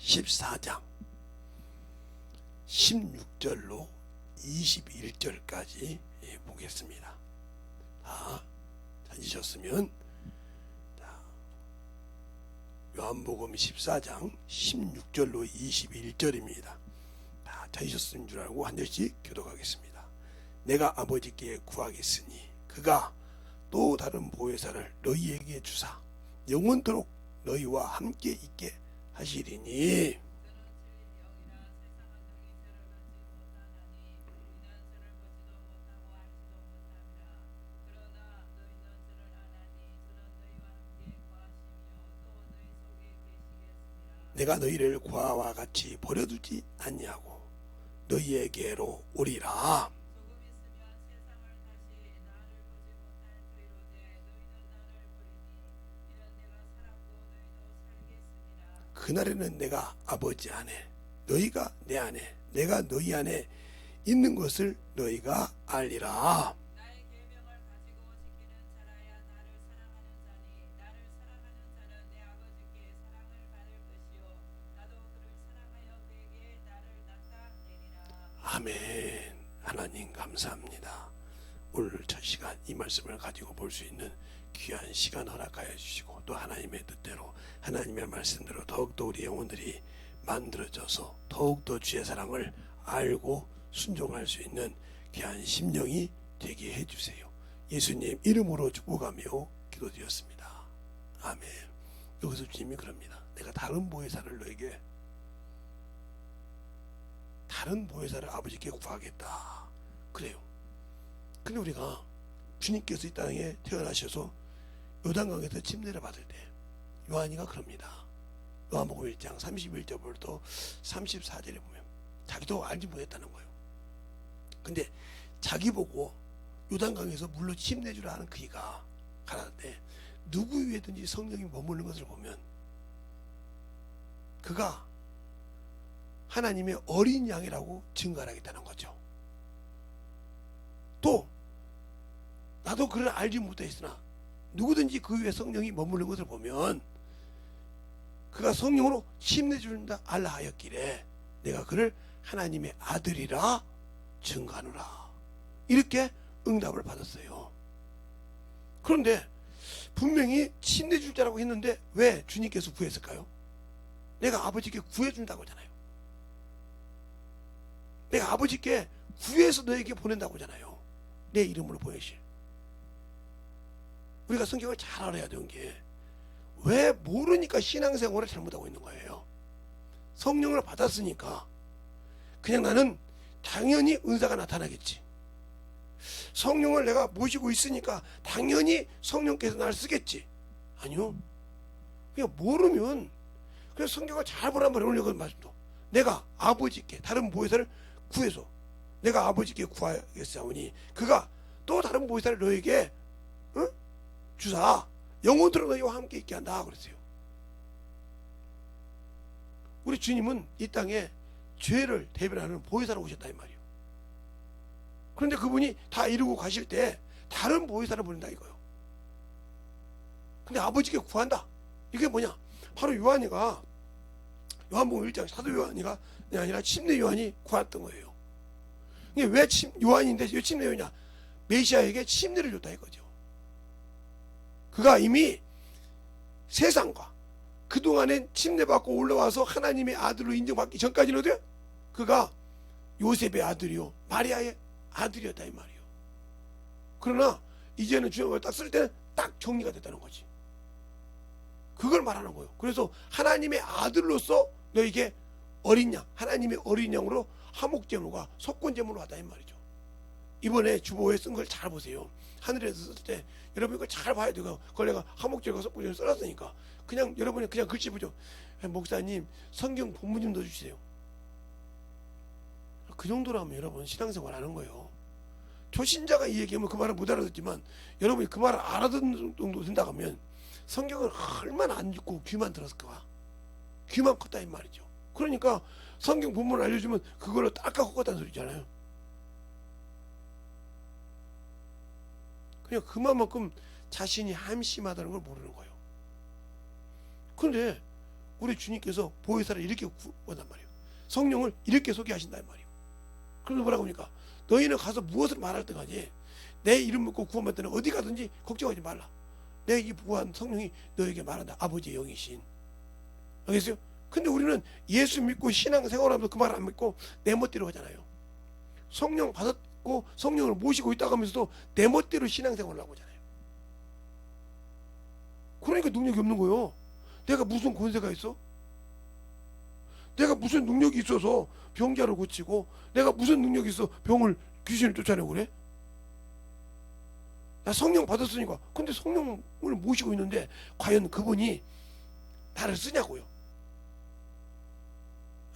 14장 16절로 21절까지 보겠습니다. 다 찾으셨으면 요한복음 14장 16절로 21절입니다. 다 찾으셨은 줄 알고 한 절씩 교독하겠습니다. 내가 아버지께 구하겠으니 그가 또 다른 보혜사를 너희에게 주사 영원토록 너희와 함께 있게 하시리니. 내가 너희를 고아와 같이 버려두지 아니하고 너희에게로 오리라. 그날에는 내가 아버지 안에 너희가 내 안에 내가 너희 안에 있는 것을 너희가 알리라. 아멘. 하나님 감사합니다. 오늘 첫 시간 이 말씀을 가지고 볼 수 있는 귀한 시간 허락하여 주시고 또 하나님의 뜻대로 하나님의 말씀대로 더욱더 우리 영혼들이 만들어져서 더욱더 주의 사랑을 알고 순종할 수 있는 귀한 심령이 되게 해주세요. 예수님 이름으로 축복하며 기도드렸습니다. 아멘. 여기서 주님이 그럽니다. 내가 다른 보혜사를 너에게 다른 보혜사를 아버지께 구하겠다. 그래요. 근데 우리가 주님께서 이 땅에 태어나셔서 요단강에서 침례를 받을 때 요한이가 그럽니다. 요한복음 1장 31절부터 34절에 보면 자기도 알지 못했다는 거예요. 근데 자기 보고 요단강에서 물로 침례주라 하는 그이가 가라는데 누구 위에든지 성령이 머무는 것을 보면 그가 하나님의 어린 양이라고 증거를 하겠다는 거죠. 또 나도 그를 알지 못했으나 누구든지 그 위에 성령이 머무는 것을 보면 그가 성령으로 침례준다 알라 하였기에 내가 그를 하나님의 아들이라 증거하노라. 이렇게 응답을 받았어요. 그런데 분명히 침례줄 자라고 했는데 왜 주님께서 구했을까요? 내가 아버지께 구해준다고 하잖아요. 내가 아버지께 구해서 너에게 보낸다고 하잖아요. 내 이름으로 보내실. 우리가 성경을 잘 알아야 되는 게 왜 모르니까 신앙생활을 잘못하고 있는 거예요. 성령을 받았으니까 그냥 나는 당연히 은사가 나타나겠지. 성령을 내가 모시고 있으니까 당연히 성령께서 나를 쓰겠지. 아니요. 그냥 모르면 그냥 성경을 잘 보란 말이에요. 오늘 그 말씀도 내가 아버지께 다른 보혜사를 구해서 내가 아버지께 구하겠사오니 그가 또 다른 보혜사를 너에게 주사 영원토록 너희와 함께 있게 한다 그랬어요. 우리 주님은 이 땅에 죄를 대변하는 보혜사로 오셨다 이 말이에요. 그런데 그분이 다 이루고 가실 때 다른 보혜사를 보낸다 이거예요. 근데 아버지께 구한다. 이게 뭐냐? 바로 요한이가 요한복음 1장 사도 요한이가 아니라 침례 요한이 구했던 거예요. 이게 왜 요한인데 왜 침례 요한이냐? 메시아에게 침례를 줬다 이거죠. 그가 이미 세상과 그동안엔 침례받고 올라와서 하나님의 아들로 인정받기 전까지는 어때요? 그가 요셉의 아들이요 마리아의 아들이었다 이 말이에요. 그러나 이제는 주님을 딱 쓸 때는 딱 정리가 됐다는 거지. 그걸 말하는 거예요. 그래서 하나님의 아들로서 너에게 어린 양, 하나님의 어린 양으로 화목제물과 속건제물로 하다 이 말이죠. 이번에 주보에 쓴 걸 잘 보세요. 하늘에서 쓸 때 여러분 이걸 잘 봐야 돼요. 그걸 내가 화목제물과 속건제물을 써놨으니까 그냥 여러분이 그냥 글씨 보죠. 목사님 성경 본문 좀 넣어주세요. 그 정도라면 여러분 신앙생활 하는 거예요. 초신자가 이 얘기하면 그 말을 못 알아듣지만 여러분이 그 말을 알아듣는 정도 된다고 하면 성경을 얼마나 안 읽고 귀만 들었을까. 귀만 컸다 이 말이죠. 그러니까 성경 본문을 알려주면 그걸로 닦아 컸다는 소리잖아요. 그냥 그만큼 자신이 한심하다는 걸 모르는 거예요. 그런데 우리 주님께서 보혜사를 이렇게 구원한 말이에요. 성령을 이렇게 소개하신단 말이에요. 그래서 뭐라고 합니까? 너희는 가서 무엇을 말할 때까지 내 이름 묻고 구원받는 어디 가든지 걱정하지 말라. 내 이 부한 성령이 너에게 말한다. 아버지의 영이신. 알겠어요? 근데 우리는 예수 믿고 신앙생활하면서 그 말 안 믿고 내 멋대로 하잖아요. 성령 받았고 성령을 모시고 있다고 하면서도 내 멋대로 신앙생활을 하고 하잖아요. 그러니까 능력이 없는 거예요. 내가 무슨 권세가 있어? 내가 무슨 능력이 있어서 병자를 고치고, 내가 무슨 능력이 있어 병을 귀신을 쫓아내고 그래? 나 성령 받았으니까. 근데 성령을 모시고 있는데 과연 그분이 나를 쓰냐고요?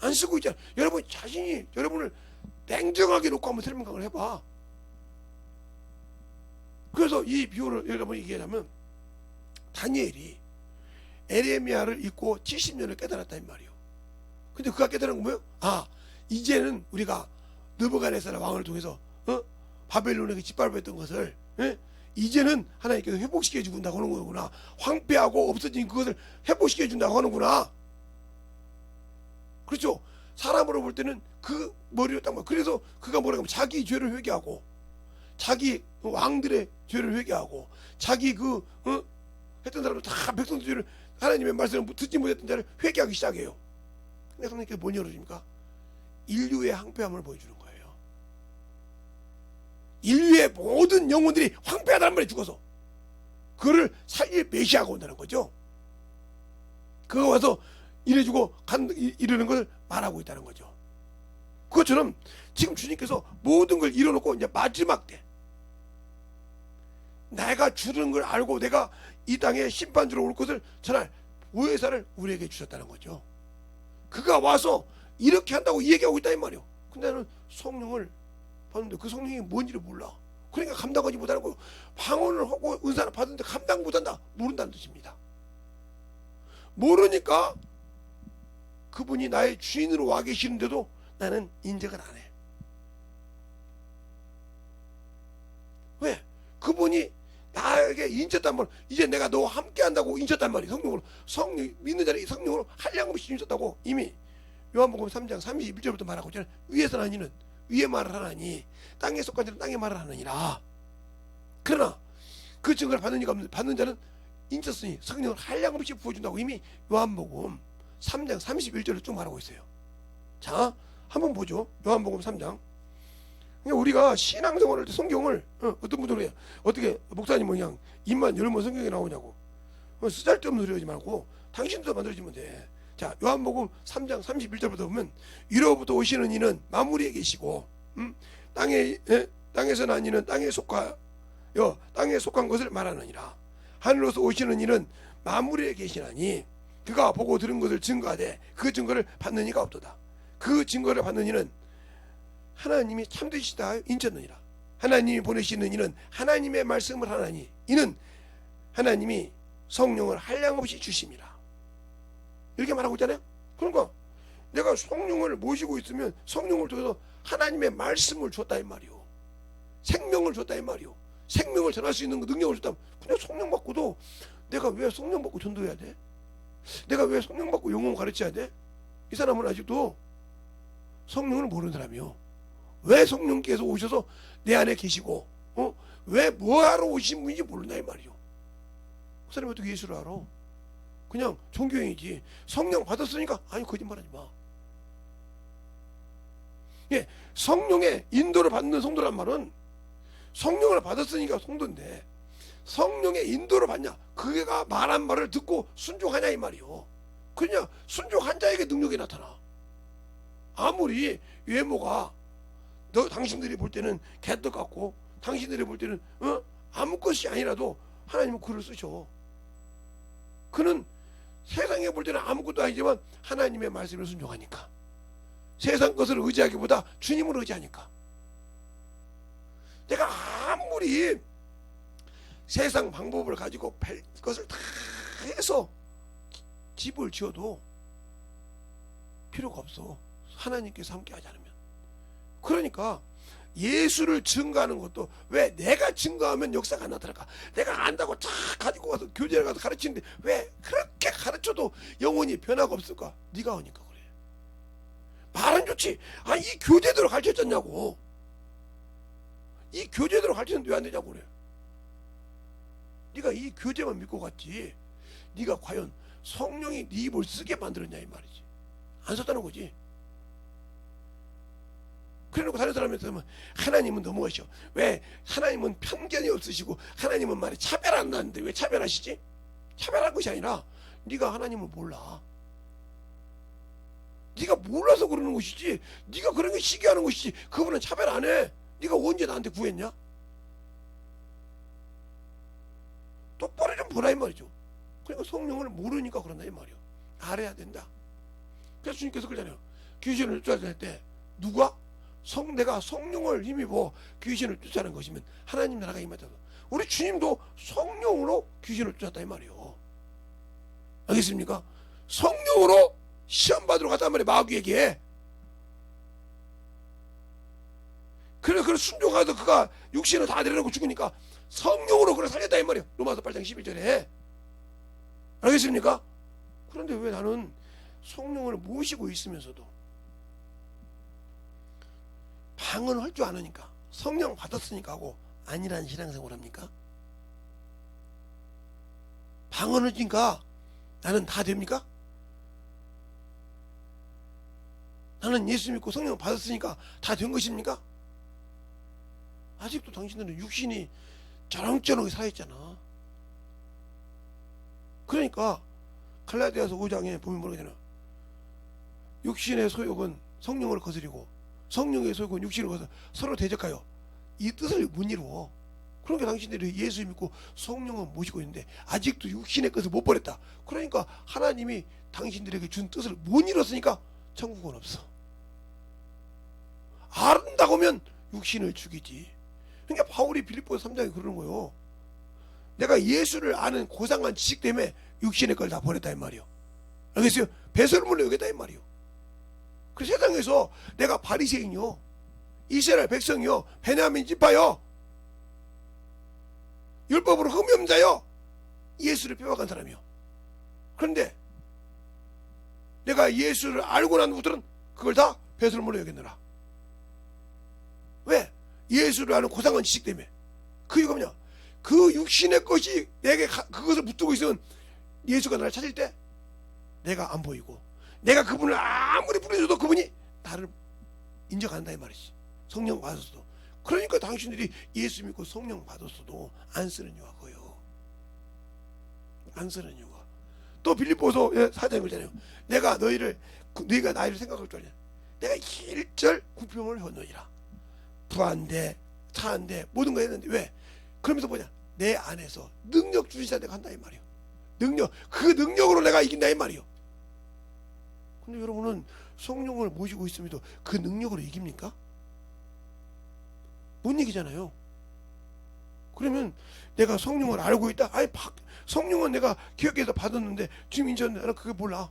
안 쓰고 있잖아. 여러분 자신이 여러분을 냉정하게 놓고 한번 설명을 해봐. 그래서 이 비유를 여러분 얘기하자면, 다니엘이 에레미야를 읽고 70년을 깨달았다 이 말이에요. 근데 그가 깨달은 건 뭐예요? 아, 이제는 우리가 느부갓네살 왕을 통해서 바벨론에게 짓밟았던 것을 이제는 하나님께서 회복시켜 준다고 하는 거구나. 황폐하고 없어진 그것을 회복시켜 준다고 하는구나. 그렇죠? 사람으로 볼 때는 그 머리를 딱, 그래서 그가 뭐라고 하면 자기 죄를 회개하고, 자기 왕들의 죄를 회개하고, 자기 했던 사람들 다 백성들 죄를, 하나님의 말씀을 듣지 못했던 자를 회개하기 시작해요. 근데 하나님께서 뭘 열어줍니까? 인류의 황폐함을 보여주는 거예요. 인류의 모든 영혼들이 황폐하다는 말에 죽어서 그를 살릴 메시아가 온다는 거죠. 그가 와서 이래주고 이러는 것을 말하고 있다는 거죠. 그것처럼 지금 주님께서 모든 걸 이뤄놓고 이제 마지막 때 내가 주는 걸 알고 내가 이 땅에 심판주로 올 것을 전할 보혜사를 우리에게 주셨다는 거죠. 그가 와서 이렇게 한다고 얘기하고 있다 이 말이에요. 근데 나는 성령을 받는데 그 성령이 뭔지를 몰라. 그러니까 감당하지 못하는 거예요. 방언을 하고 은사를 받는데 감당 못한다. 모른다는 뜻입니다. 모르니까 그분이 나의 주인으로 와 계시는데도 나는 인정을 안 해. 왜? 그분이 나에게 인쳤단 말이야. 이제 내가 너와 함께 한다고 인쳤단 말이야. 성령으로. 성령 믿는 자를 성령으로 한량없이 인쳤다고 이미 요한복음 3장 31절부터 말하고 있잖아요. 위에서 나니는 위에 말을 하나니 땅에 속한 자는 땅에 말을 하느니라. 그러나 그 증거를 받는 자는 인쳤으니 성령을 한량없이 부어준다고 이미 요한복음 3장 31절을 쭉 말하고 있어요. 자, 한번 보죠. 요한복음 3장. 그러니까 우리가 신앙생활할 때 성경을 어떤 분들은 해요. 어떻게 목사님 그냥 입만 열면 성경이 나오냐고. 쓰잘데없는 소리 하지 말고 당신도 만들어지면 돼. 자, 요한복음 3장 31절부터 보면, 위로부터 오시는 이는 만물에 계시고 땅에서 난 이는 땅에 속한 것을 말하느니라. 하늘로서 오시는 이는 만물에 계시나니 그가 보고 들은 것을 증거하되 그 증거를 받는 이가 없도다. 그 증거를 받는 이는 하나님이 참되시다 인쳤느니라. 하나님이 보내시는 이는 하나님의 말씀을 하나니 이는 하나님이 성령을 한량없이 주심이라. 이렇게 말하고 있잖아요. 그러니까 내가 성령을 모시고 있으면 성령을 통해서 하나님의 말씀을 줬다 이 말이요. 생명을 줬다 이 말이요. 생명을 전할 수 있는 능력을 줬다. 그냥 성령 받고도 내가 왜 성령 받고 전도해야 돼? 내가 왜 성령 받고 영혼 가르쳐야 돼? 이 사람은 아직도 성령을 모르는 사람이요. 왜 성령께서 오셔서 내 안에 계시고 왜 뭐하러 오신 분인지 모른다 이 말이요. 그 사람이 어떻게 예수를 알아? 그냥 종교인이지. 성령 받았으니까 아니 거짓말하지 마. 예, 성령의 인도를 받는 성도란 말은 성령을 받았으니까 성도인데 성령의 인도를 받냐? 그가 말한 말을 듣고 순종하냐 이 말이요. 그냥 순종한 자에게 능력이 나타나. 아무리 외모가 당신들이 볼 때는 개떡 같고 당신들이 볼 때는 아무것이 아니라도 하나님은 그를 쓰셔. 그는 세상에 볼 때는 아무것도 아니지만 하나님의 말씀을 순종하니까, 세상 것을 의지하기보다 주님을 의지하니까. 내가 아무리 세상 방법을 가지고 것을 다 해서 집을 지어도 필요가 없어. 하나님께서 함께 하지 않으면. 그러니까 예수를 증거하는 것도 왜 내가 증거하면 역사가 안 나타날까? 내가 안다고 쫙 가지고 가서 교제를 가서 가르치는데 왜 그렇게 가르쳐도 영혼이 변화가 없을까? 네가 오니까 그래. 말은 좋지. 이 교제대로 가르쳤잖냐고. 이 교제대로 가르쳤는데 왜 안 되냐고 그래. 네가 이 교제만 믿고 갔지. 네가 과연 성령이 네 입을 쓰게 만들었냐 이 말이지. 안 썼다는 거지. 그래놓고 다른 사람한테 하면 하나님은 넘어가시오. 왜? 하나님은 편견이 없으시고 하나님은 말에 차별 안 나는데 왜 차별하시지? 차별할 것이 아니라 네가 하나님을 몰라. 네가 몰라서 그러는 것이지. 네가 그런 게 시기하는 것이지. 그분은 차별 안 해. 네가 언제 나한테 구했냐? 똑바로 좀 보라 이 말이죠. 그러니까 성령을 모르니까 그런다 이 말이요. 알아야 된다. 그래서 주님께서 그러잖아요. 귀신을 쫓아낼 때 누가? 내가 성령을 힘입어 귀신을 쫓아낸 것이면 하나님 나라가 임하다. 우리 주님도 성령으로 귀신을 쫓았다 이 말이요. 알겠습니까? 성령으로 시험 받으러 갔단 말이야. 마귀에게. 그래 순종하다 그가 육신을 다 내려놓고 죽으니까 성령으로 그를 살렸다 이 말이야. 로마서 8장 11절에. 알겠습니까? 그런데 왜 나는 성령을 모시고 있으면서도 방언할 줄 아느니까 성령 받았으니까 하고 아니란 신앙생활 합니까? 방언을 하니까 나는 다 됩니까? 나는 예수 믿고 성령 받았으니까 다 된 것입니까? 아직도 당신들은 육신이 저렁저렁 살아있잖아. 그러니까 갈라디아서 5장에 보면 뭐라 그러잖아. 육신의 소욕은 성령을 거스리고 성령의 소욕은 육신을 거스려 서로 대적하여 이 뜻을 못 이루어. 그러니까 당신들이 예수 믿고 성령은 모시고 있는데 아직도 육신의 것을 못 버렸다. 그러니까 하나님이 당신들에게 준 뜻을 못 이뤘으니까 천국은 없어. 아른다고 하면 육신을 죽이지. 그러니까 바울이 빌립보서 3장에 그러는 거예요. 내가 예수를 아는 고상한 지식 때문에 육신의 걸 다 버렸다 이 말이요. 알겠어요? 배설물로 여겼다 이 말이요. 그 세상에서 내가 바리새인이요, 이스라엘 백성이요, 베냐민 지파요, 율법으로 흠이 없는 자요, 예수를 빼앗은 사람이요. 그런데 내가 예수를 알고 난 후부터는 그걸 다 배설물로 여겼느라. 왜? 예수를 아는 고상한 지식 때문에. 그 이유가 뭐냐? 그 육신의 것이 내게 그것을 붙들고 있으면 예수가 나를 찾을 때 내가 안 보이고 내가 그분을 아무리 부르셔도 그분이 나를 인정한다 이 말이지. 성령 받았어도. 그러니까 당신들이 예수 믿고 성령 받았어도 안 쓰는 이유가 그거예요. 안 쓰는 이유가. 또 빌립보서 4장에 그러잖아요. 내가 너희가 나이를 생각할 줄 아냐. 내가 일절 구평을 하노니라. 부한데 차한데 모든 거 했는데 왜? 그러면서 뭐냐? 내 안에서 능력 주시자 내가 한다 이 말이요. 그 능력으로 내가 이긴다 이 말이요. 근데 여러분은 성령을 모시고 있음에도 그 능력으로 이깁니까? 못 이기잖아요. 그러면 내가 성령을 알고 있다? 성령은 내가 기억해서 받았는데 지금 인정했는데 나는 그게 몰라.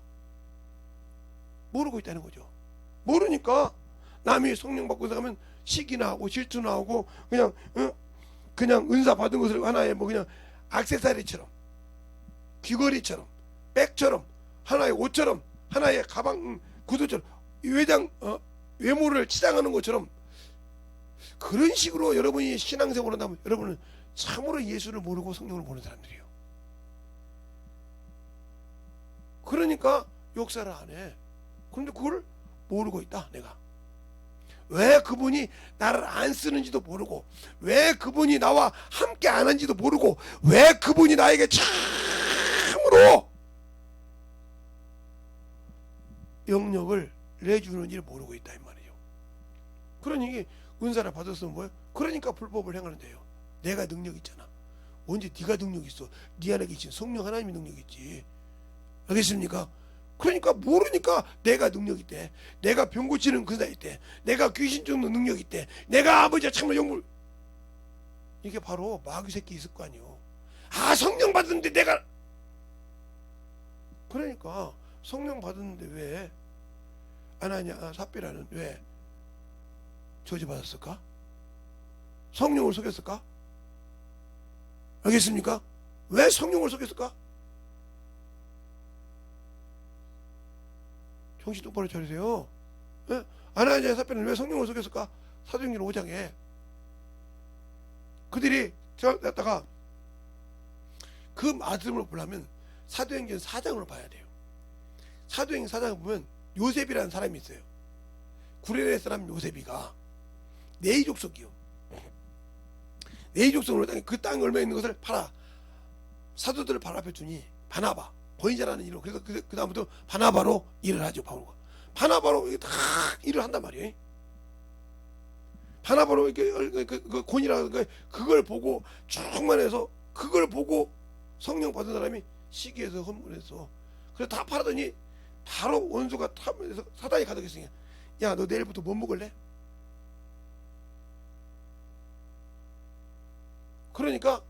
모르고 있다는 거죠. 모르니까 남이 성령 받고 나가면 시기나 하고 질투나 하고 그냥 은사 받은 것을 하나의 그냥 액세서리처럼, 귀걸이처럼, 백처럼, 하나의 옷처럼, 하나의 가방 구두처럼 외모를 치장하는 것처럼 그런 식으로 여러분이 신앙생활을 한다면 여러분은 참으로 예수를 모르고 성령을 모르는 사람들이에요. 그러니까 역사를 안 해. 그런데 그걸 모르고 있다 내가. 왜 그분이 나를 안 쓰는지도 모르고, 왜 그분이 나와 함께 안 하는지도 모르고, 왜 그분이 나에게 참으로 영역을 내주는지를 모르고 있다 이 말이죠. 그러니 은사를 받았으면 뭐예요? 그러니까 불법을 행하는데요. 내가 능력 있잖아. 언제 네가 능력 있어? 네 안에 계신 성령 하나님이 능력 있지. 알겠습니까? 그러니까 모르니까 내가 능력 있대. 내가 병 고치는 근사 있대. 내가 귀신 쫓는 능력 있대. 내가 아버지가 참으로 영물. 이게 바로 마귀 새끼 있을 거 아니요. 성령 받았는데 내가. 그러니까 성령 받았는데 왜 아나니아 삽비라는 왜 저주 받았을까? 성령을 속였을까? 알겠습니까? 왜 성령을 속였을까? 정신 똑바로 차리세요. 예? 아나니아 사피라는 왜 성령을 속였을까? 사도행전 5장에 그들이 갖다가 그 말씀을 보려면 사도행전 4장으로 봐야 돼요. 사도행전 4장을 보면 요셉이라는 사람이 있어요. 구레네 사람 요셉이가 네이 족속이요. 네이 족속으로 그 땅에 얼마 있는 것을 팔아 사도들을 발 앞에 두니 바나바 번이자라는 이름. 그래서 그 다음부터 바나바로 일을 하죠. 바울과 바나바로 다 일을 한단 말이에요. 바나바로 이렇게 그 곤이라는 그걸 보고 충만해서 그걸 보고 성령 받은 사람이 시기해서 헌문해서 그래서 다 팔았더니 바로 원수가 탐에서 사단이 가득했으니까 야 너 내일부터 뭐 먹을래? 그러니까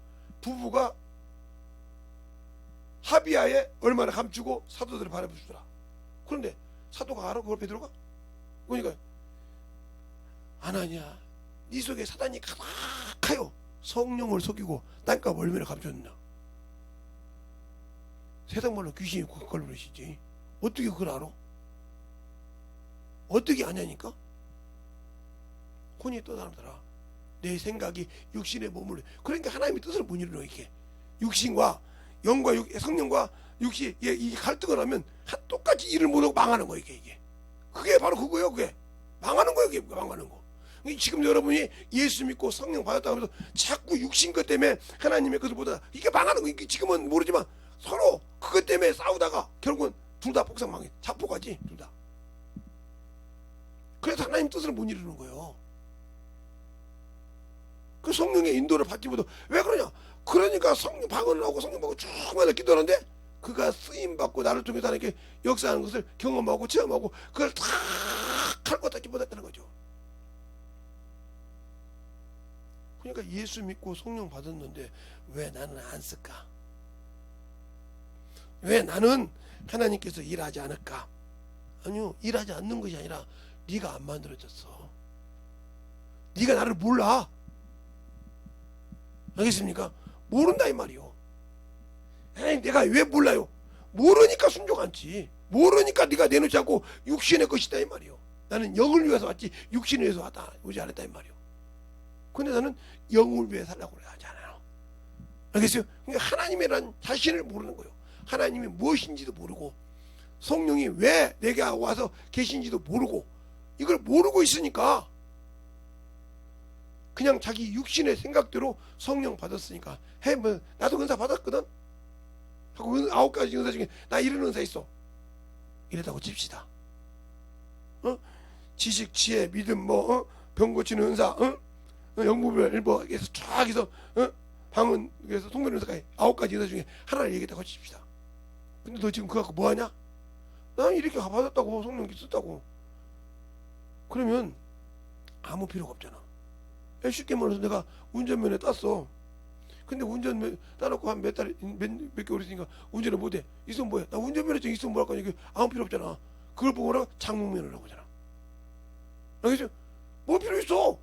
부부가 합의하에 얼마나 감추고 사도들을 바라보주더라. 그런데 사도가 알아? 그걸 베드로가? 그러니까 아나니아 네 속에 사단이 가득하여 성령을 속이고 땅값 얼마나 감췄느냐. 세상말로 귀신이 그걸 그러시지. 어떻게 그걸 알아? 어떻게 아냐니까? 혼이 떠나더라. 내 생각이 육신의 몸을 그러니까 하나님의 뜻을 못 이루는 이게 육신과 영과 성령과 육신 이 갈등을 하면 똑같이 일을 못하고 망하는 거예요. 이게 그게 바로 그거예요. 그게 망하는 거예요. 그게 망하는 거. 지금 여러분이 예수 믿고 성령 받았다고 하면서 자꾸 육신 것 때문에 하나님의 것을 보다 이게 망하는 거예요. 지금은 모르지만 서로 그것 때문에 싸우다가 결국은 둘 다 폭삭 망해. 자포가지 둘 다. 그래서 하나님 뜻을 못 이루는 거예요. 그 성령의 인도를 받지 못하고 왜 그러냐? 그러니까 성령 방언을 하고 성령 받고 충만히 기도하는데 그가 쓰임 받고 나를 통해서 하나님께 역사하는 것을 경험하고 체험하고 그걸 다 할 것 같지 못했다는 거죠. 그러니까 예수 믿고 성령 받았는데 왜 나는 안 쓸까? 왜 나는 하나님께서 일하지 않을까? 아니요, 일하지 않는 것이 아니라 네가 안 만들어졌어. 네가 나를 몰라. 알겠습니까? 모른다 이 말이요. 에이, 내가 왜 몰라요? 모르니까 순종 않지. 모르니까 네가 내놓지 않고 육신의 것이다 이 말이요. 나는 영을 위해서 왔지 육신을 위해서 왔다 오지 않았다 이 말이요. 근데 나는 영을 위해 살라고 하지 않아요. 알겠어요? 그러니까 하나님이란 자신을 모르는 거예요. 하나님이 무엇인지도 모르고 성령이 왜 내게 와서 계신지도 모르고 이걸 모르고 있으니까 그냥 자기 육신의 생각대로 성령 받았으니까 해 뭐 나도 은사 받았거든 하고 9가지 은사 중에 나 이런 은사 있어 이랬다고 칩시다. 지식, 지혜, 믿음, 병 고치는 은사, 영부별 뭐 해서 쫙 해서 방언 그래서 통변 은사까지 9가지 은사 중에 하나를 얘기했다고 칩시다. 근데 너 지금 그거 갖고 뭐하냐? 난 이렇게 받았다고 성령 썼다고. 그러면 아무 필요가 없잖아. 쉽게 말해서 내가 운전면허 땄어. 근데 운전면허 따놓고 한 몇 개월 있으니까 운전을 못해. 있으면 뭐해? 나 운전면허증 있으면 뭐 할 거냐? 아무 필요 없잖아. 그걸 보고 뭐라고? 장롱면허라고 하잖아. 알겠죠? 뭐 필요 있어?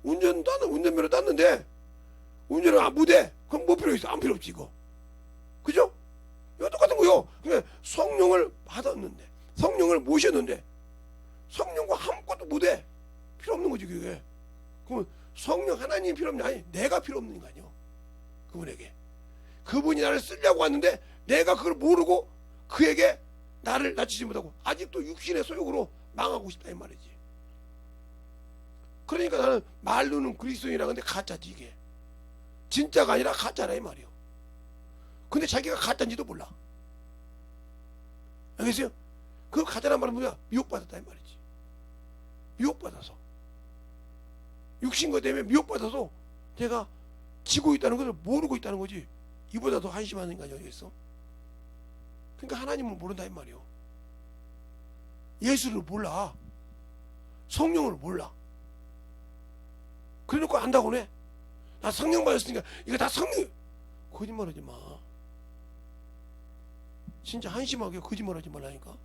운전면허 땄는데 운전을 못해. 그럼 뭐 필요 있어? 아무 필요 없지 이거. 그죠? 이거 똑같은 거요. 그러니까 성령을 받았는데 성령을 모셨는데 성령과 아무것도 못해. 필요 없는 거지 그게. 그러면 성령 하나님이 필요 없냐? 아니 내가 필요 없는 거 아니요. 그분에게 그분이 나를 쓰려고 왔는데 내가 그걸 모르고 그에게 나를 낮추지 못하고 아직도 육신의 소욕으로 망하고 싶다 이 말이지. 그러니까 나는 말로는 그리스도인이라 근데 가짜지 이게. 진짜가 아니라 가짜라 이 말이요. 근데 자기가 가짜인지도 몰라. 알겠어요? 그 가짜란 말은 뭐야? 미혹받았다 이 말이지. 미혹받아서 육신과 때문에 미혹받아서 내가 지고 있다는 것을 모르고 있다는 거지. 이보다 더 한심한 인간이 어디 있어? 그러니까 하나님을 모른다 이 말이요. 예수를 몰라. 성령을 몰라. 그래놓고 안다고 해. 나 성령 받았으니까 이거 다 성령. 거짓말하지 마. 진짜 한심하게 거짓말하지 말라니까.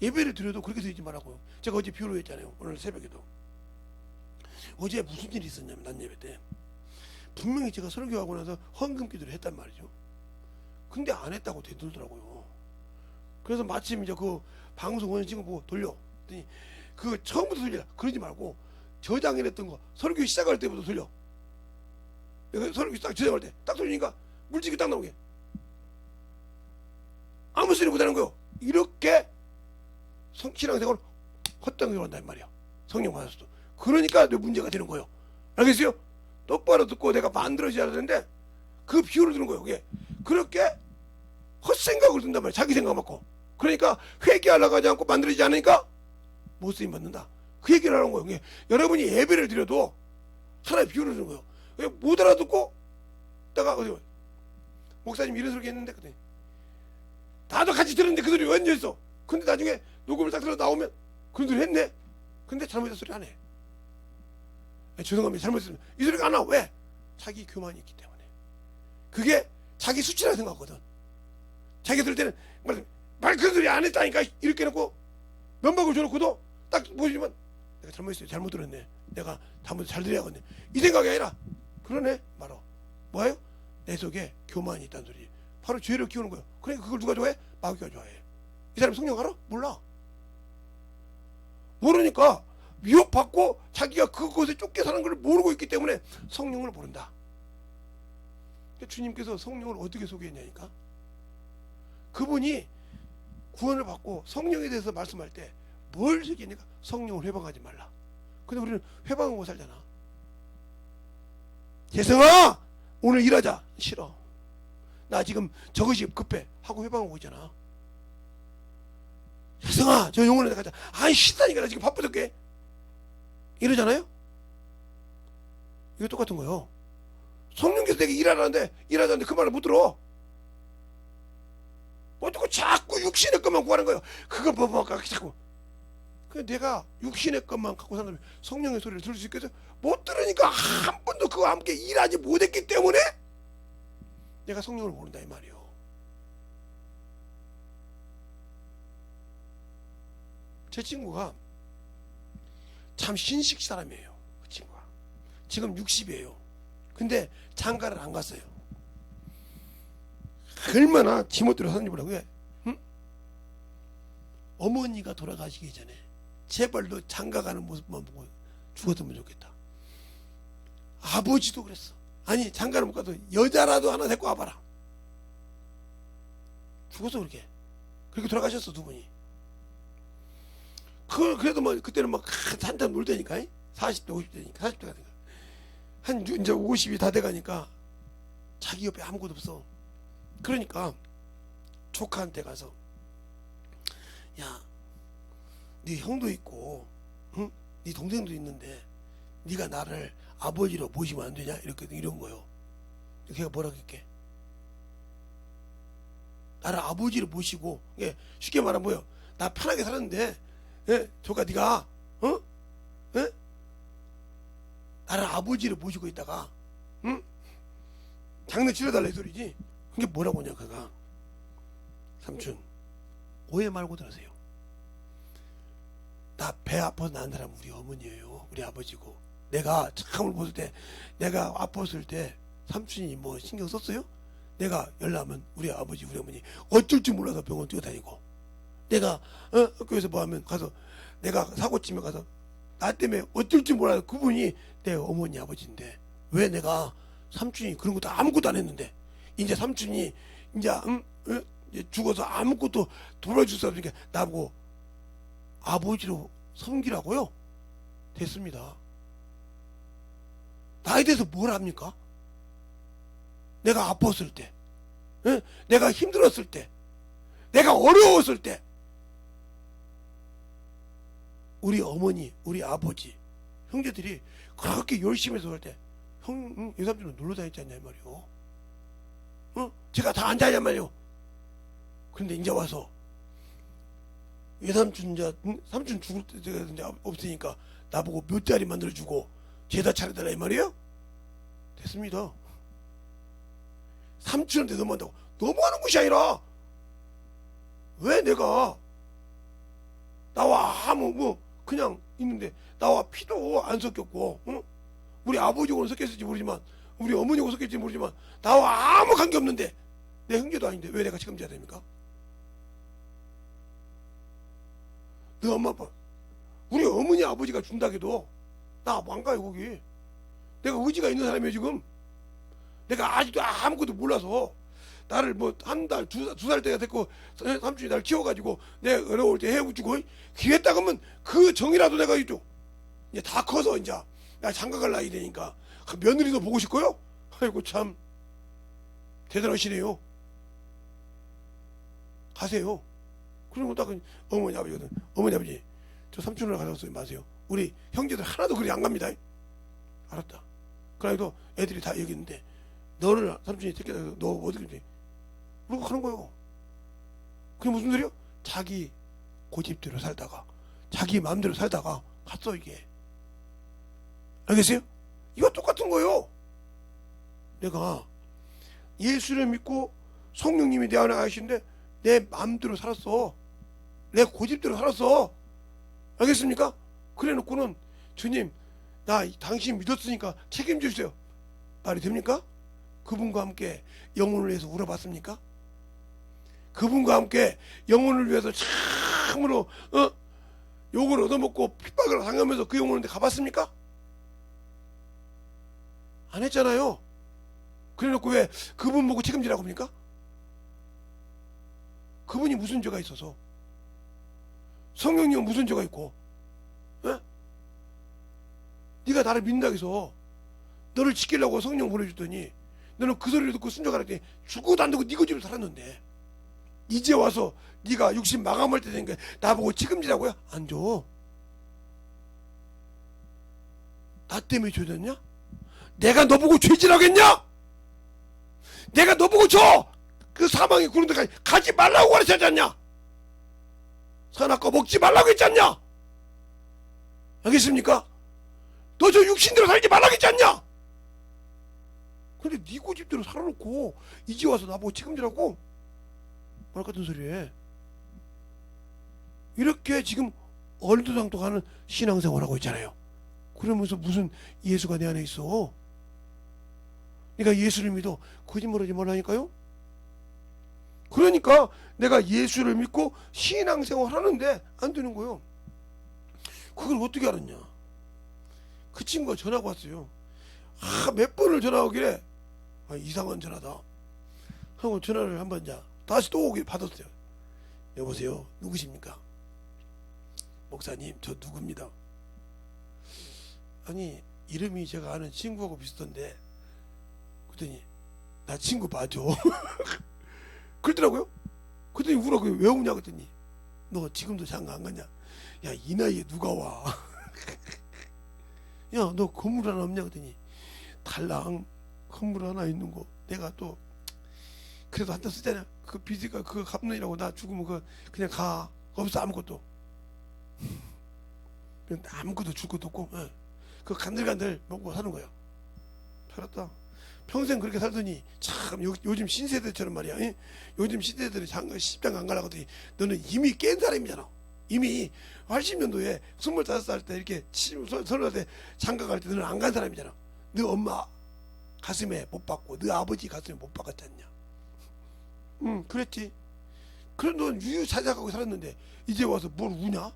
예배를 드려도 그렇게 드리지 말라고요. 제가 어제 비유로 했잖아요. 오늘 새벽에도. 어제 무슨 일이 있었냐면 난 예배 때 분명히 제가 설교하고 나서 헌금 기도를 했단 말이죠. 근데 안 했다고 되돌더라고요. 그래서 마침 이제 그 방송 원칙을 보고 돌려. 그 처음부터 돌리라. 그러지 말고 저장해냈던 거 설교 시작할 때부터 돌려. 내가 설교 딱 저장할 때 딱 돌리니까 물질이 딱 나오게. 아무 소리 못하는 거요. 이렇게 신앙생활을 헛되게 한단 말이야. 성령 받았어도. 그러니까 문제가 되는 거예요. 알겠어요? 똑바로 듣고 내가 만들어져야 되는데 그 비유를 드는 거예요. 그게 그렇게 헛생각을 든단 말이야. 자기 생각 맞고. 그러니까 회개하려고 하지 않고 만들어지지 않으니까 못 쓰임 받는다. 그 얘기를 하는 거예요. 그게 여러분이 예배를 드려도 하나의 비유를 드는 거예요. 못 알아듣고 내가 어디 목사님 이런 소리 했는데 그랬더니 나도 같이 들었는데 그 소리 왜 했어? 근데 나중에 녹음을 딱 들어 나오면 그런 소리 했네. 근데 잘못된 소리 안 해. 죄송합니다. 잘못했으면 이 소리가 안 나와. 왜? 자기 교만이 있기 때문에. 그게 자기 수치라고 생각하거든. 자기가 들을 때는 말 그런 소리 안 했다니까 이렇게 해놓고 면박을 줘놓고도 딱 보시면 내가 잘못했어요. 잘못 들었네. 내가 다음부터 잘 들어야겠네. 이 생각이 아니라 그러네 말어. 뭐예요? 내 속에 교만이 있다는 소리. 바로 죄를 키우는 거예요. 그러니까 그걸 누가 좋아해? 마귀가 좋아해. 이 사람 성령 알아? 몰라. 모르니까 미혹받고 자기가 그것에 쫓겨 사는 걸 모르고 있기 때문에 성령을 모른다. 주님께서 성령을 어떻게 소개했냐니까. 그분이 구원을 받고 성령에 대해서 말씀할 때 뭘 소개했냐니까 성령을 회방하지 말라. 근데 우리는 회방하고 살잖아. 재성아 오늘 일하자. 싫어. 나 지금 저것이 급해 하고 회방하고 있잖아. 재성아 저 영혼에 가자. 아이 싫다니까 나 지금 바쁘게 이러잖아요. 이거 똑같은 거예요. 성령께서 내게 일하자는데 그 말을 못 들어. 못 듣고 자꾸 육신의 것만 구하는 거예요. 그거 뭐 자꾸. 그 내가 육신의 것만 갖고 사는 성령의 소리를 들을 수 있겠어요? 못 들으니까 한 번도 그와 함께 일하지 못했기 때문에 내가 성령을 모른다 이 말이에요. 제 친구가 참 신식 사람이에요. 그 친구가 지금 60이에요. 근데 장가를 안 갔어요. 얼마나 지멋대로 사는지 모르고. 응? 어머니가 돌아가시기 전에 제발 너 장가 가는 모습만 보고 죽었으면 좋겠다. 아버지도 그랬어. 아니 장가를 못 가도 여자라도 하나 데리고 와봐라. 죽었어. 그렇게 돌아가셨어 두 분이. 그래도 뭐 그때는 막 한참 놀다니까 40대 50대니까 40대가 되니까 한 이제 50이 다 돼가니까 자기 옆에 아무것도 없어. 그러니까 조카한테 가서 야 네 형도 있고 응? 네 동생도 있는데 네가 나를 아버지로 모시면 안 되냐 이렇게 이런 거요. 걔가 뭐라 그랬게? 나를 아버지로 모시고 쉽게 말하면 뭐요? 나 편하게 살았는데 조카 네가 나를 아버지로 모시고 있다가 응? 장례 치러달라 이 소리지. 그게 뭐라고 하냐 그가. 삼촌 오해 말고 들으세요. 나 배 아파서 난 사람 우리 어머니예요. 우리 아버지고 내가 처음을 봤을 때 내가 아팠을 때 삼촌이 뭐 신경 썼어요? 내가 열나면 우리 아버지 우리 어머니 어쩔 줄 몰라서 병원 뛰어다니고 내가 학교에서 뭐 하면 가서 내가 사고 치면 가서 나 때문에 어쩔 줄 몰라서 그분이 내 어머니 아버지인데 왜 내가 삼촌이 그런 것도 아무것도 안 했는데 이제 삼촌이 이제 죽어서 아무것도 돌아줄 수 없으니까 나보고 아버지로 섬기라고요? 됐습니다. 나에 대해서 뭘 합니까? 내가 아팠을 때, 내가 힘들었을 때, 내가 어려웠을 때 우리 어머니, 우리 아버지, 형제들이 그렇게 열심히 해서 할 때 형, 여삼촌은 놀러 다녔지 않냐 말이요. 제가 다 앉아야 말이요. 근데 이제 와서 외삼촌 삼촌 죽을 때가 이제 없으니까 나보고 묘자리 만들어주고 제다 차려달라 이 말이에요. 됐습니다. 삼촌한테 너무한다고. 너무하는 것이 아니라 왜 내가 나와 아무 뭐 그냥 있는데 나와 피도 안 섞였고, 응? 우리 아버지하고는 섞였을지 모르지만 우리 어머니하고 섞였을지 모르지만 나와 아무 관계 없는데 내 형제도 아닌데 왜 내가 책임져야 됩니까? 너 엄마 아빠 우리 어머니 아버지가 준다 해도 나 안 가요 거기. 내가 의지가 있는 사람이에요 지금. 내가 아직도 아무것도 몰라서 나를 뭐 한 달, 두 살 때가 됐고 삼촌이 나를 키워가지고 내가 어려울 때 해주고 기회다 그러면 그 정이라도 내가 해줘. 이제 다 커서 이제 나 장가갈 나이 되니까 며느리도 보고 싶고요. 아이고 참 대단하시네요. 가세요. 그러면 딱 어머니 아버지거든. 어머니 아버지 저 삼촌을 가져서 마세요. 우리 형제들 하나도 그리 안 갑니다. 알았다. 그래도 애들이 다 여기 있는데 너를 삼촌이 택해서 너 어디 가지? 그러고 가는 거예요. 그게 무슨 소리야? 자기 고집대로 살다가 자기 마음대로 살다가 갔어 이게. 알겠어요? 이거 똑같은 거예요. 내가 예수를 믿고 성령님이 내 안에 하시는데 내 마음대로 살았어. 내 고집대로 살았어. 알겠습니까? 그래 놓고는 주님 나 당신 믿었으니까 책임져 주세요. 말이 됩니까? 그분과 함께 영혼을 위해서 울어봤습니까? 그분과 함께 영혼을 위해서 참으로 욕을 얻어먹고 핍박을 당하면서 그 영혼한테 가봤습니까? 안 했잖아요. 그래 놓고 왜 그분 보고 책임지라고 합니까? 그분이 무슨 죄가 있어서, 성령님은 무슨 죄가 있고, 네가 나를 믿는다고 해서 너를 지키려고 성령 보내줬더니 너는 그 소리를 듣고 순종하랬더니 죽어도 안 되고 네 고집으로 살았는데 이제 와서 네가 육신 마감할 때 되니까 나보고 책임지라고요? 안 줘. 나 때문에 죄졌냐? 내가 너보고 죄지라고 했냐? 내가 너보고 그 사망의 구른 데까지 가지 말라고 가르쳤지 않냐? 선악과 먹지 말라고 했지 않냐? 알겠습니까? 너 저 육신대로 살지 말라고 했지 않냐? 근데 네 고집대로 살아놓고 이제 와서 나보고 책임지라고? 말 같은 소리에. 이렇게 지금 얼토당토하는 신앙생활하고 있잖아요. 그러면서 무슨 예수가 내 안에 있어? 내가 예수를 믿어 거짓말하지 말라니까요. 그러니까 내가 예수를 믿고 신앙생활 하는데 안 되는 거예요. 그걸 어떻게 알았냐? 그 친구가 전화가 왔어요. 몇 번을 전화 오길래 이상한 전화다 하고 전화를 한번 다시 또 오길 받았어요. 여보세요, 누구십니까? 목사님, 저 누구입니다. 아니 이름이 제가 아는 친구하고 비슷한데, 그랬더니 나 친구 봐줘. 그러더라고요. 그랬더니 우라고 왜 우냐 그랬더니 너 지금도 장가 안 갔냐? 야, 이 나이에 누가 와? 야, 너 건물 하나 없냐 그랬더니 달랑 건물 하나 있는 거 내가 또 그래도 한잔 쓰잖아. 그 빚이가 그거 갚느라고 나 죽으면 그냥 가. 없어 아무것도. 그냥 아무것도 줄 것도 없고 그 간들간들 먹고 사는 거야. 살았다. 평생 그렇게 살더니 참 요즘 신세대처럼 말이야. 요즘 신세대들이 십장 안 가려고 하더니 너는 이미 깬 사람이잖아. 이미 80년도에 25살 때 이렇게 30살 때 장가 갈 때 너는 안 간 사람이잖아. 너 엄마 가슴에 못 박고 너 아버지 가슴에 못 박았지 않냐? 응, 그랬지. 그래 넌 유유자적하고 살았는데 이제 와서 뭘 우냐?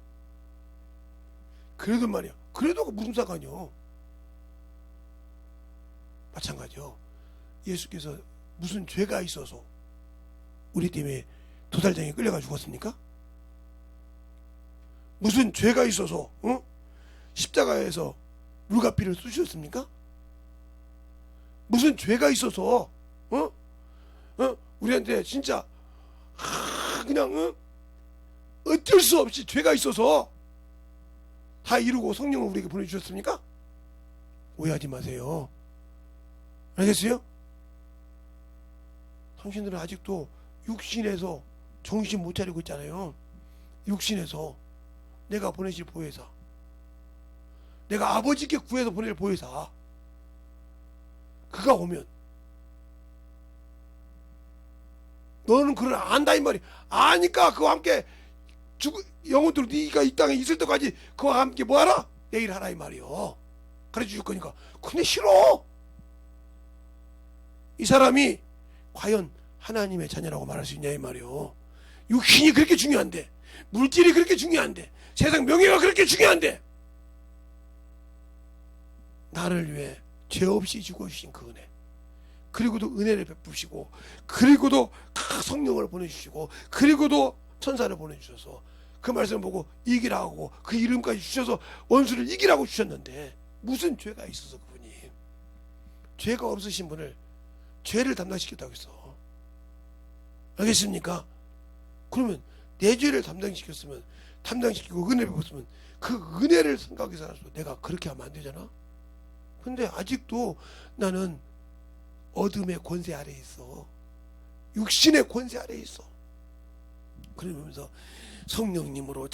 그래도 말이야. 그래도 무슨 상관이요? 마찬가지요. 예수께서 무슨 죄가 있어서 우리 때문에 도살장에 끌려가 죽었습니까? 무슨 죄가 있어서 십자가에서 물과 피를 쑤셨습니까? 무슨 죄가 있어서 우리한테 진짜 그냥 어쩔 수 없이 죄가 있어서 다 이루고 성령을 우리에게 보내주셨습니까? 오해하지 마세요. 알겠어요? 당신들은 아직도 육신에서 정신 못 차리고 있잖아요. 육신에서 내가 보내실 보혜사, 내가 아버지께 구해서 보낼 보혜사, 그가 오면 너는 그걸 안다 이 말이. 아니까 그와 함께 영혼들로 네가 이 땅에 있을 때까지 그와 함께 뭐하라? 내일 하라 이 말이요. 가르쳐 줄 거니까. 근데 싫어. 이 사람이 과연 하나님의 자녀라고 말할 수 있냐 이 말이요. 육신이 그렇게 중요한데, 물질이 그렇게 중요한데, 세상 명예가 그렇게 중요한데, 나를 위해 죄 없이 죽어주신 그 은혜, 그리고도 은혜를 베푸시고, 그리고도 성령을 보내주시고, 그리고도 천사를 보내주셔서 그 말씀을 보고 이기라고 그 이름까지 주셔서 원수를 이기라고 주셨는데, 무슨 죄가 있어서 그분이 죄가 없으신 분을 죄를 담당시켰다고 했어. 알겠습니까? 그러면 내 죄를 담당시키고 은혜를 베풀었으면 그 은혜를 생각해서 살아서 내가 그렇게 하면 안 되잖아. 근데 아직도 나는 어둠의 권세 아래에 있어. 육신의 권세 아래에 있어. 그러면서 성령님으로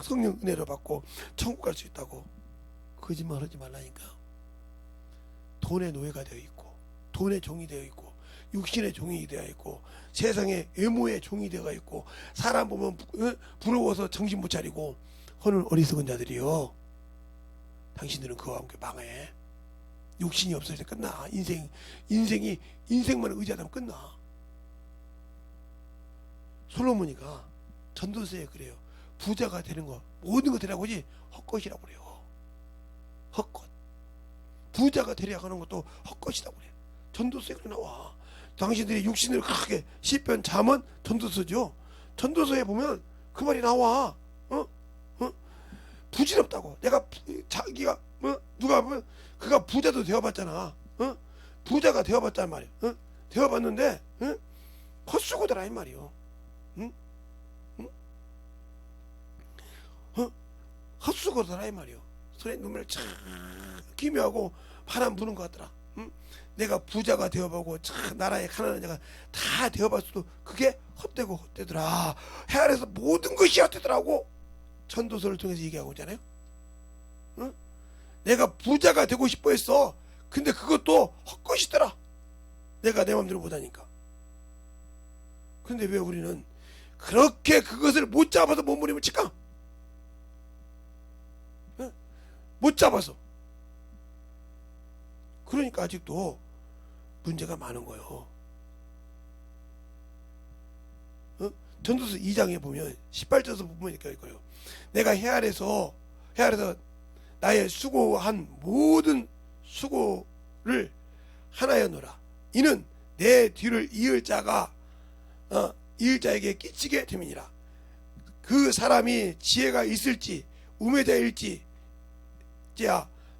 성령 은혜를 받고 천국 갈 수 있다고 거짓말 하지 말라니까. 돈의 노예가 되어 있고, 돈의 종이 되어 있고, 육신의 종이 되어 있고, 세상의 외모의 종이 되어 있고, 사람 보면 부러워서 정신 못 차리고 하는 어리석은 자들이요, 당신들은 그와 함께 망해. 육신이 없을 때 끝나. 인생만 의지하다면 끝나. 솔로몬이가 전도서에 그래요. 부자가 되는 거 모든 거 되라고 하지 헛것이라고 그래요. 헛것. 부자가 되려고 하는 것도 헛것이라고 그래요. 전도서에 그래 나와. 당신들이 육신을 크게 시편 잠언 전도서죠. 전도서에 보면 그 말이 나와. 부질없다고. 내가 자기가 누가 보면 그가 부자도 되어봤잖아. 부자가 되어봤단 말이야. 되어봤는데 헛수고더라 이 말이요. 헛수고더라 이 말이요. 손에 눈물을 쫙 기묘하고 바람 부는 것 같더라. 내가 부자가 되어보고 나라의 가난한 자가 다 되어봤어도 그게 헛되고 헛되더라. 해 아래서 모든 것이 헛되더라고. 전도서를 통해서 얘기하고 있잖아요. 내가 부자가 되고 싶어 했어. 근데 그것도 헛것이더라. 내가 내 마음대로 못하니까. 근데 왜 우리는 그렇게 그것을 못 잡아서 몸부림을 칠까? 못 잡아서. 그러니까 아직도 문제가 많은 거예요. 전도서 2장에 보면 18절에서 보면 이렇게 할 거예요. 내가 해 아래서 나의 수고한 모든 수고를 하나였노라. 이는 내 뒤를 이을 자에게 끼치게 됨이니라. 그 사람이 지혜가 있을지 우매자일지야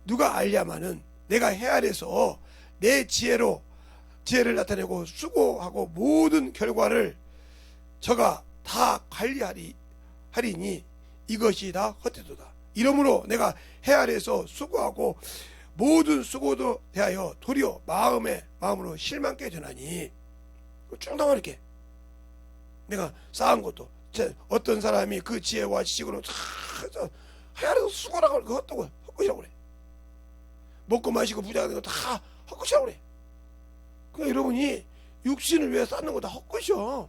누가 알랴마는 내가 해 아래서 내 지혜를 나타내고 수고하고 모든 결과를 저가 다 관리하리니 이것이 다 헛되도다. 이러므로 내가 해 아래서 수고하고 모든 수고도 대하여 도리어 마음으로 실망케 되나니. 쭉 이렇게 내가 쌓은 것도 어떤 사람이 그 지혜와 지식으로 해 아래서 수고라고 그 헛것이라고 그래. 먹고 마시고 부자가 되는 거 다 헛것이라고 그래. 그러니까 여러분이 육신을 위해 쌓는 거 다 헛것이야.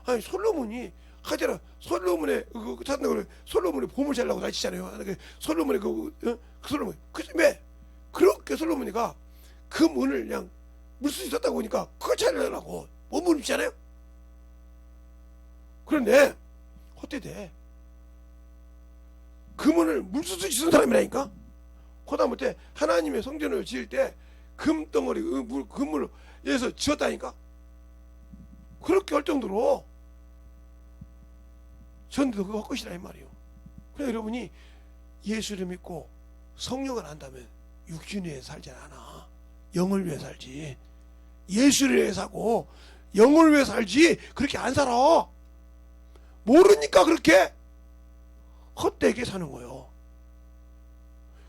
아니 솔로몬이 하잖아. 솔로몬의 찾는 거를 솔로몬이 보물 잘라고 날치잖아요. 솔로몬의 솔로몬. 왜 그렇게 솔로몬이가 금은을 그냥 물수 있었다고 보니까 그거 잘라고 몸을 입잖아요. 그런데 헛되대. 금은을 물수 있는 사람이라니까. 하다못해 하나님의 성전을 지을 때 금덩어리 금물로 해서 지었다니까. 그렇게 할 정도로 전도 그거 헛것이라 이 말이에요. 그래 여러분이 예수를 믿고 성령을 안다면 육신 위해 살지 않아. 영을 위해 살지. 예수를 위해 사고 영을 위해 살지 그렇게 안 살아. 모르니까 그렇게 헛되게 사는 거예요.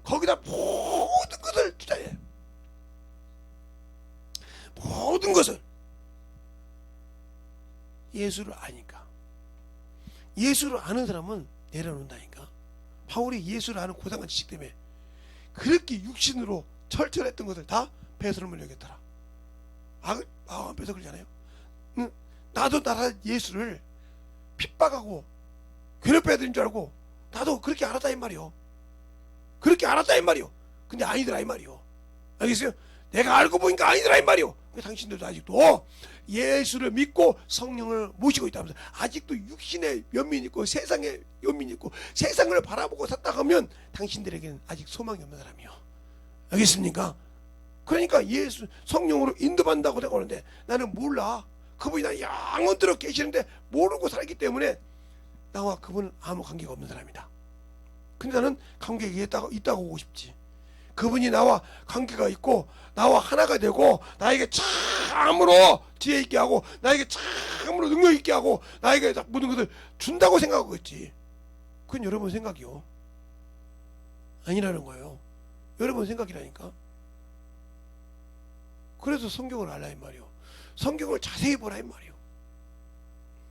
거기다 모든 것을 투자해. 모든 것을. 예수를 아니까. 예수를 아는 사람은 내려놓는다니까. 바울이 예수를 아는 고상한 지식 때문에 그렇게 육신으로 철철했던 것을 다 배설물 여겼더라. 마음 앞에서 그러잖아요. 나도 나라 예수를 핍박하고 괴롭혀야 되는 줄 알고 나도 그렇게 알았다 이 말이요. 그렇게 알았다 이 말이요. 근데 아니더라 이 말이요. 알겠어요? 내가 알고 보니까 아니더라 이 말이요. 당신들도 아직도 예수를 믿고 성령을 모시고 있다면서 아직도 육신의 연민이 있고 세상의 연민이 있고 세상을 바라보고 샀다 하면 당신들에게는 아직 소망이 없는 사람이요. 알겠습니까? 그러니까 예수 성령으로 인도받는다고 내가 오는데 나는 몰라. 그분이 나 영원토록 계시는데 모르고 살기 때문에 나와 그분은 아무 관계가 없는 사람이다. 근데 나는 관계가 있다고 오고 싶지. 그분이 나와 관계가 있고 나와 하나가 되고 나에게 참으로 지혜 있게 하고 나에게 참으로 능력 있게 하고 나에게 모든 것을 준다고 생각하고 있지. 그건 여러분 생각이요. 아니라는 거예요. 여러분 생각이라니까. 그래서 성경을 알라 이 말이요. 성경을 자세히 보라 이 말이요.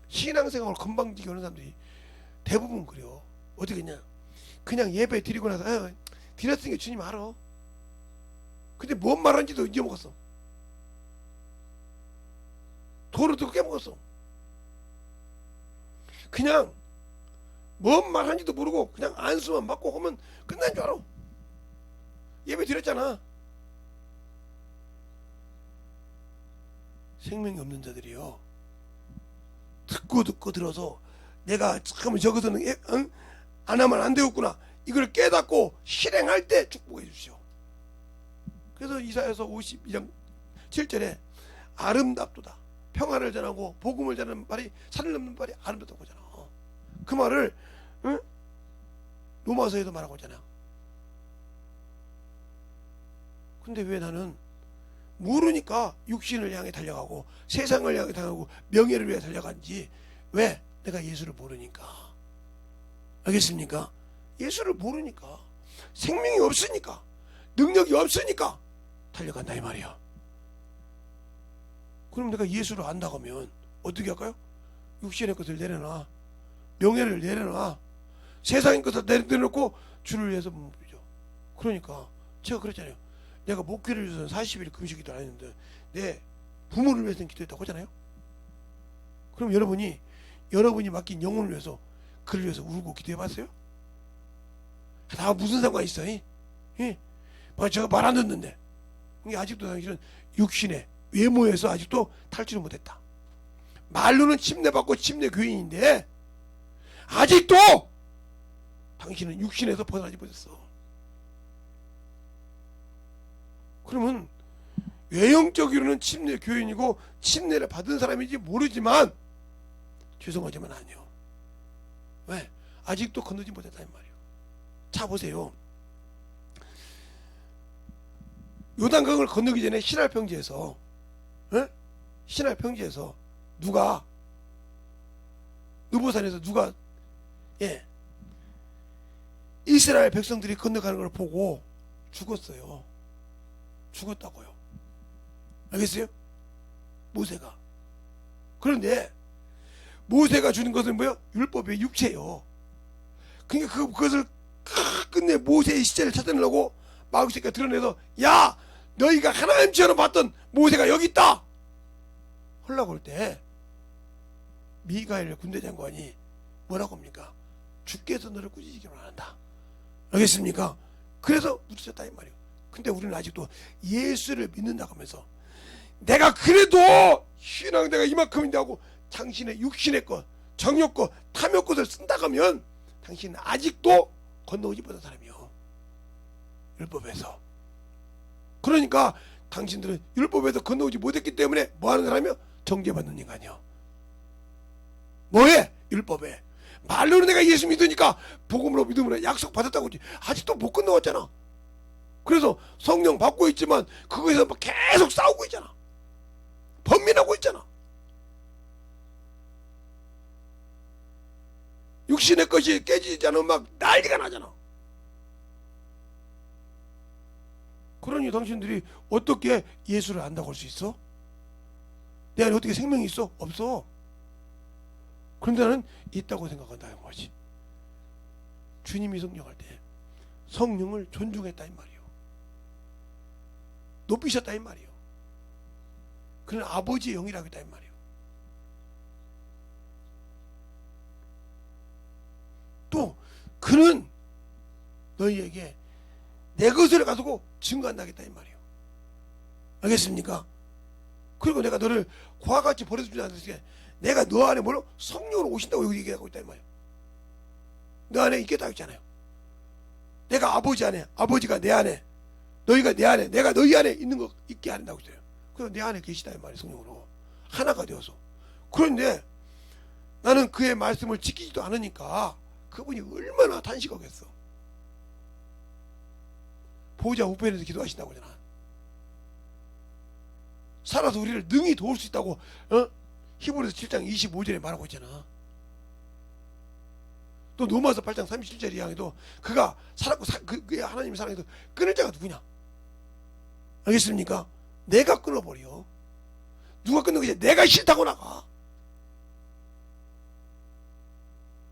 신앙생활을 건방지게 하는 사람들이 대부분 그래요. 어떻게 했냐? 그냥 예배 드리고 나서 드렸으니까 주님 알아. 근데 뭔 말하는지도 잊어먹었어. 도로 듣고 깨먹었어. 그냥 뭔 말하는지도 모르고 그냥 안수만 받고 하면 끝난 줄 알아. 예배 드렸잖아. 생명이 없는 자들이요. 듣고 들어서 내가 잠깐만 저것은 안 하면 안 되겠구나. 이걸 깨닫고 실행할 때 축복해 주시오. 그래서 이사야서 52장 7절에 아름답도다. 평화를 전하고 복음을 전하는 말이 산을 넘는 말이 아름답다고 하잖아. 그 말을 로마서에도 말하고 있잖아. 근데 왜 나는 모르니까 육신을 향해 달려가고 세상을 향해 달려가고 명예를 위해 달려간지. 왜? 내가 예수를 모르니까. 알겠습니까? 예수를 모르니까 생명이 없으니까 능력이 없으니까 달려간다 이 말이야. 그럼 내가 예수를 안다고 하면 어떻게 할까요? 육신의 것을 내려놔. 명예를 내려놔. 세상의 것을 내려놓고 주를 위해서 몸부리죠. 그러니까 제가 그랬잖아요. 내가 목회를 위해서는 40일 금식기도 안 했는데 내 부모를 위해서는 기도했다고 하잖아요. 그럼 여러분이 맡긴 영혼을 위해서 그를 위해서 울고 기도해봤어요? 다 무슨 상관이 있어? 예? 제가 말 안 듣는데 이게 아직도 당신은 육신의 외모에서 아직도 탈출을 못했다. 말로는 침례받고 침례 교인인데 아직도 당신은 육신에서 벗어나지 못했어. 그러면 외형적으로는 침례 교인이고 침례를 받은 사람인지 모르지만 죄송하지만 아니요. 왜? 아직도 건너지 못했다 이 말이에요. 자 보세요. 요단강을 건너기 전에 신할 평지에서 누가 느보산에서 누가 이스라엘 백성들이 건너가는 걸 보고 죽었어요. 죽었다고요. 알겠어요? 모세가. 그런데 모세가 주는 것은 뭐예요? 율법의 육체예요. 그러니까 그것을 끝내 모세의 시체를 찾아내려고 마귀새끼가 드러내서 야 너희가 하나님처럼 봤던 모세가 여기 있다 하려고 할 때 미가엘 군대장관이 뭐라고 합니까? 주께서 너를 꾸짖기만 한다. 알겠습니까? 그래서 묻혔다 이 말이에요. 근데 우리는 아직도 예수를 믿는다고 하면서 내가 그래도 신앙 내가 이만큼인데 하고 당신의 육신의 것, 정욕 것, 탐욕 것을 쓴다고 하면 당신은 아직도 건너오지 못한 사람이요. 율법에서. 그러니까 당신들은 율법에서 건너오지 못했기 때문에 뭐하는 사람이요? 정죄받는 인간이요. 뭐해? 율법에. 말로는 내가 예수 믿으니까 복음으로 믿음으로 약속 받았다고 하지 아직도 못 건너왔잖아. 그래서 성령 받고 있지만 그거에서 계속 싸우고 있잖아. 번민하고 있잖아. 육신의 것이 깨지지 않으면 막 난리가 나잖아. 그러니 당신들이 어떻게 예수를 안다고 할 수 있어? 내 안에 어떻게 생명이 있어? 없어. 그런데 나는 있다고 생각한다 이 말이지. 주님이 성령할 때 성령을 존중했다 이 말이요. 높이셨다 이 말이요. 그는 아버지의 영이라고 했다 이 말이요. 그는 너희에게 내 것을 가지고 증거한다겠다 이 말이에요. 알겠습니까? 그리고 내가 너를 고와 같이 버려두지 않으니까 내가 너 안에 뭐로 성령으로 오신다고 여기 얘기하고 있다 이 말이에요. 너 안에 있겠다고 했잖아요. 내가 아버지 안에, 아버지가 내 안에, 너희가 내 안에, 내가 너희 안에 있는 거 있게 한다고 했어요. 그래서 내 안에 계시다 이 말이에요. 성령으로 하나가 되어서. 그런데 나는 그의 말씀을 지키지도 않으니까 그분이 얼마나 탄식하겠어. 보호자 우편에서 기도하신다고 하잖아. 살아서 우리를 능히 도울 수 있다고 히브리서 7장 25절에 말하고 있잖아. 또 로마서 8장 37절 이하에도 그가 살았고 그 하나님이 사랑해도 끊을 자가 누구냐? 알겠습니까? 내가 끊어버려. 누가 끊는 거지? 내가 싫다고 나가.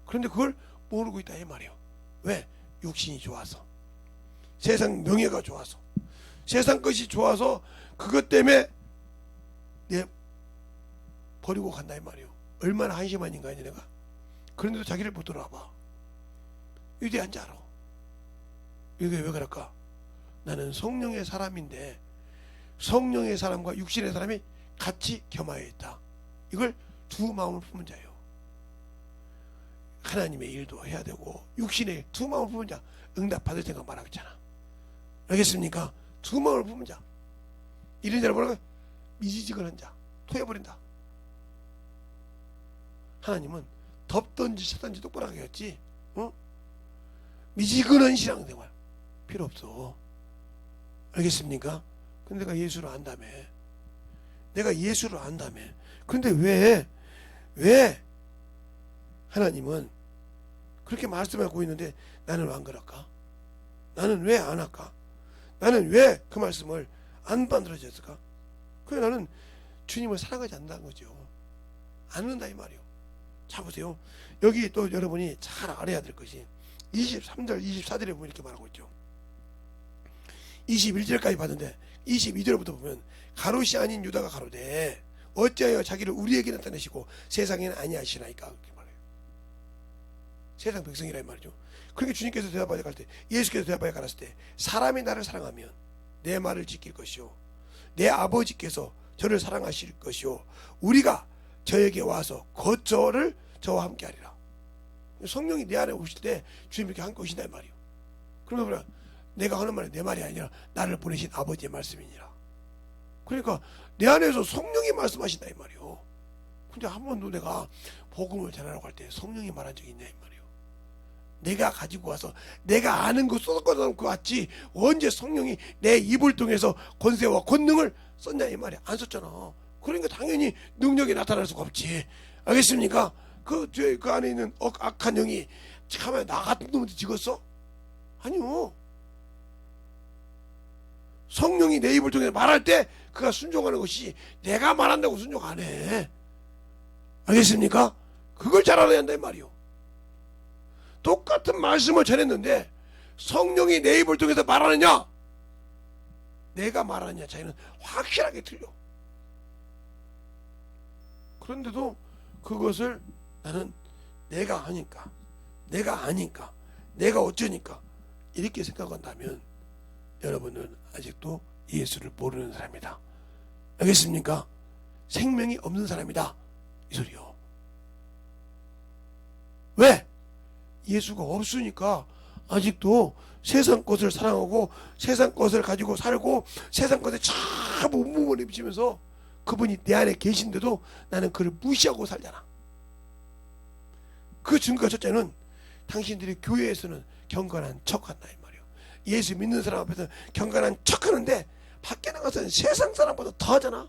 그런데 그걸 모르고 있다 이 말이에요. 왜? 육신이 좋아서, 세상 명예가 좋아서, 세상 것이 좋아서 그것 때문에 내 버리고 간다 이 말이에요. 얼마나 한심한 인간이냐 내가. 그런데도 자기를 못 돌아봐. 위대한 자로. 이게 왜 그럴까? 나는 성령의 사람인데 성령의 사람과 육신의 사람이 같이 겸하여 있다. 이걸 두 마음을 품은 자예요. 하나님의 일도 해야 되고 육신의 두 마음을 품은 자 응답받을 생각 말하고 있잖아. 알겠습니까? 두 마음을 품은 자. 이런 자를 뭐라고? 미지직을 자. 토해버린다. 하나님은 덥든지 차든지 똑바로 하게 했지. 미지근한 신앙생활 필요 없어. 알겠습니까? 근데 내가 예수를 안다며. 내가 예수를 안다며. 근데 왜 하나님은 그렇게 말씀하고 있는데 나는 왜 안 그럴까? 나는 왜 안 할까? 나는 왜 그 말씀을 안 만들어졌을까? 그래 나는 주님을 사랑하지 않는다는 거죠. 안 는다 이 말이에요. 자 보세요. 여기 또 여러분이 잘 알아야 될 것이 23절 24절에 보면 이렇게 말하고 있죠. 21절까지 봤는데 22절부터 보면 가롯이 아닌 유다가 가로되 어찌하여 자기를 우리에게 나타내시고 세상에는 아니하시나이까 그렇게 말해요. 세상 백성이라 이 말이죠. 그렇게 주님께서 대답하여 갈 때, 예수께서 대답하여 가랐을 때 사람이 나를 사랑하면 내 말을 지킬 것이요 내 아버지께서 저를 사랑하실 것이요 우리가 저에게 와서 거처를 저와 함께 하리라. 성령이 내 안에 오실 때 주님 이렇게 함께 오신다 이 말이에요. 그러면 뭐야? 내가 하는 말이 내 말이 아니라 나를 보내신 아버지의 말씀이니라. 그러니까 내 안에서 성령이 말씀하신다 이 말이에요. 근데 한 번도 내가 복음을 전하라고 할 때 성령이 말한 적이 있냐 이 말이에요. 내가 가지고 와서 내가 아는 거 쏟아놓고 그 왔지 언제 성령이 내 입을 통해서 권세와 권능을 썼냐 이 말이야. 안 썼잖아. 그러니까 당연히 능력이 나타날 수가 없지. 알겠습니까? 그 안에 있는 악한 영이 참에 나 같은 놈한테 찍었어? 아니요. 성령이 내 입을 통해 말할 때 그가 순종하는 것이 내가 말한다고 순종 안 해. 알겠습니까? 그걸 잘 알아야 한다 이 말이요. 똑같은 말씀을 전했는데 성령이 내 입을 통해서 말하느냐 내가 말하느냐 차이는 확실하게 틀려. 그런데도 그것을 나는 내가 하니까 내가 아니까 내가 어쩌니까 이렇게 생각한다면 여러분은 아직도 예수를 모르는 사람이다. 알겠습니까? 생명이 없는 사람이다 이 소리요. 왜? 예수가 없으니까 아직도 세상 것을 사랑하고 세상 것을 가지고 살고 세상 것에 참 온몸을 입히면서 그분이 내 안에 계신데도 나는 그를 무시하고 살잖아. 그 증거가 첫째는 당신들이 교회에서는 경건한 척한다 이 말이에요. 예수 믿는 사람 앞에서 경건한 척하는데 밖에 나가서는 세상 사람보다 더 하잖아.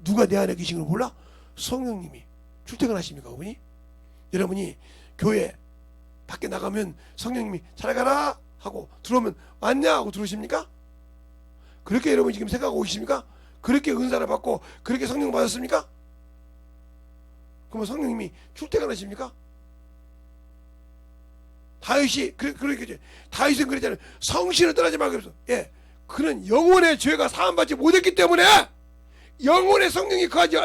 누가 내 안에 계신 걸 몰라? 성령님이 출퇴근하십니까 그분이? 여러분이 교회 밖에 나가면 성령님이 잘 가라 하고 들어오면 왔냐 하고 들어오십니까? 그렇게 여러분 지금 생각하고 오십니까? 그렇게 은사를 받고 그렇게 성령 받았습니까? 그러면 성령님이 출퇴근하십니까? 다윗이 그렇게 다윗은 그랬잖아요. 성신을 떠나지 말고 그랬어. 예, 그는 영혼의 죄가 사함받지 못했기 때문에 영혼의 성령이 거하지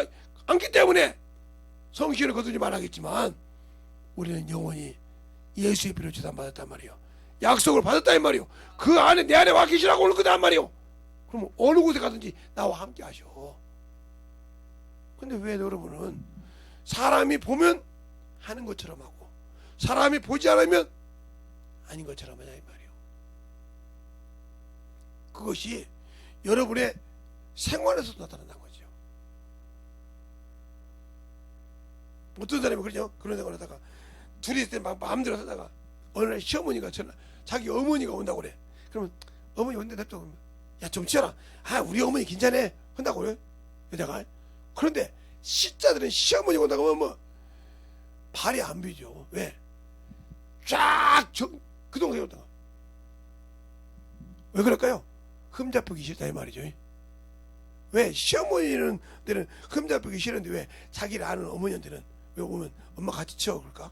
않기 때문에 성신을 거두지 말하겠지만 우리는 영혼이 예수의 피로 주담받았단 말이에요. 약속을 받았다 이 말이에요. 그 안에 내 안에 와 계시라고 올 거다 말이에요. 그럼 어느 곳에 가든지 나와 함께 하셔. 근데 왜 여러분은 사람이 보면 하는 것처럼 하고 사람이 보지 않으면 아닌 것처럼 하냐 이 말이에요. 그것이 여러분의 생활에서 나타난다는 거죠. 어떤 사람이 그러죠? 그런 생각을 하다가 둘이 있을 때 막 마음대로 하다가 어느 날 시어머니가 자기 어머니가 온다고 그래. 그러면 어머니 온대 냅둬. 그러면 야 좀 치워라. 아 우리 어머니 괜찮네 한다고 그래 여자가. 그런데 시자들은 시어머니가 온다고 하면 뭐 발이 안 비죠. 왜? 쫙 그동안 세웠다가 왜 그럴까요? 흠잡히기 싫다 이 말이죠. 왜? 시어머니는 때는 흠잡히기 싫은데 왜 자기를 아는 어머니한테는 왜 오면 엄마 같이 치워 그럴까?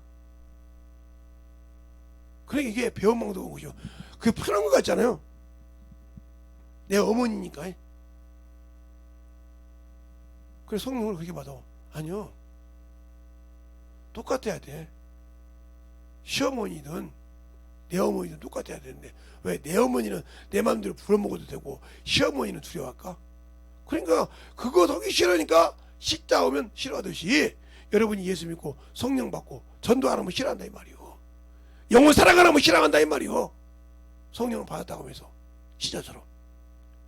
그러니까 이게 배은망덕 온 거죠. 그게 편한 것 같잖아요. 내 어머니니까. 그래서 성령을 그렇게 받아. 아니요. 똑같아야 돼. 시어머니든 내 어머니든 똑같아야 되는데 왜 내 어머니는 내 마음대로 부려먹어도 되고 시어머니는 두려워할까? 그러니까 그거 하기 싫으니까 식자 오면 싫어하듯이 여러분이 예수 믿고 성령 받고 전도 안 하면 싫어한다 이 말이요. 영혼 사랑 안 하면 싫어한다 이 말이요. 성령을 받았다고 하면서 시자처럼.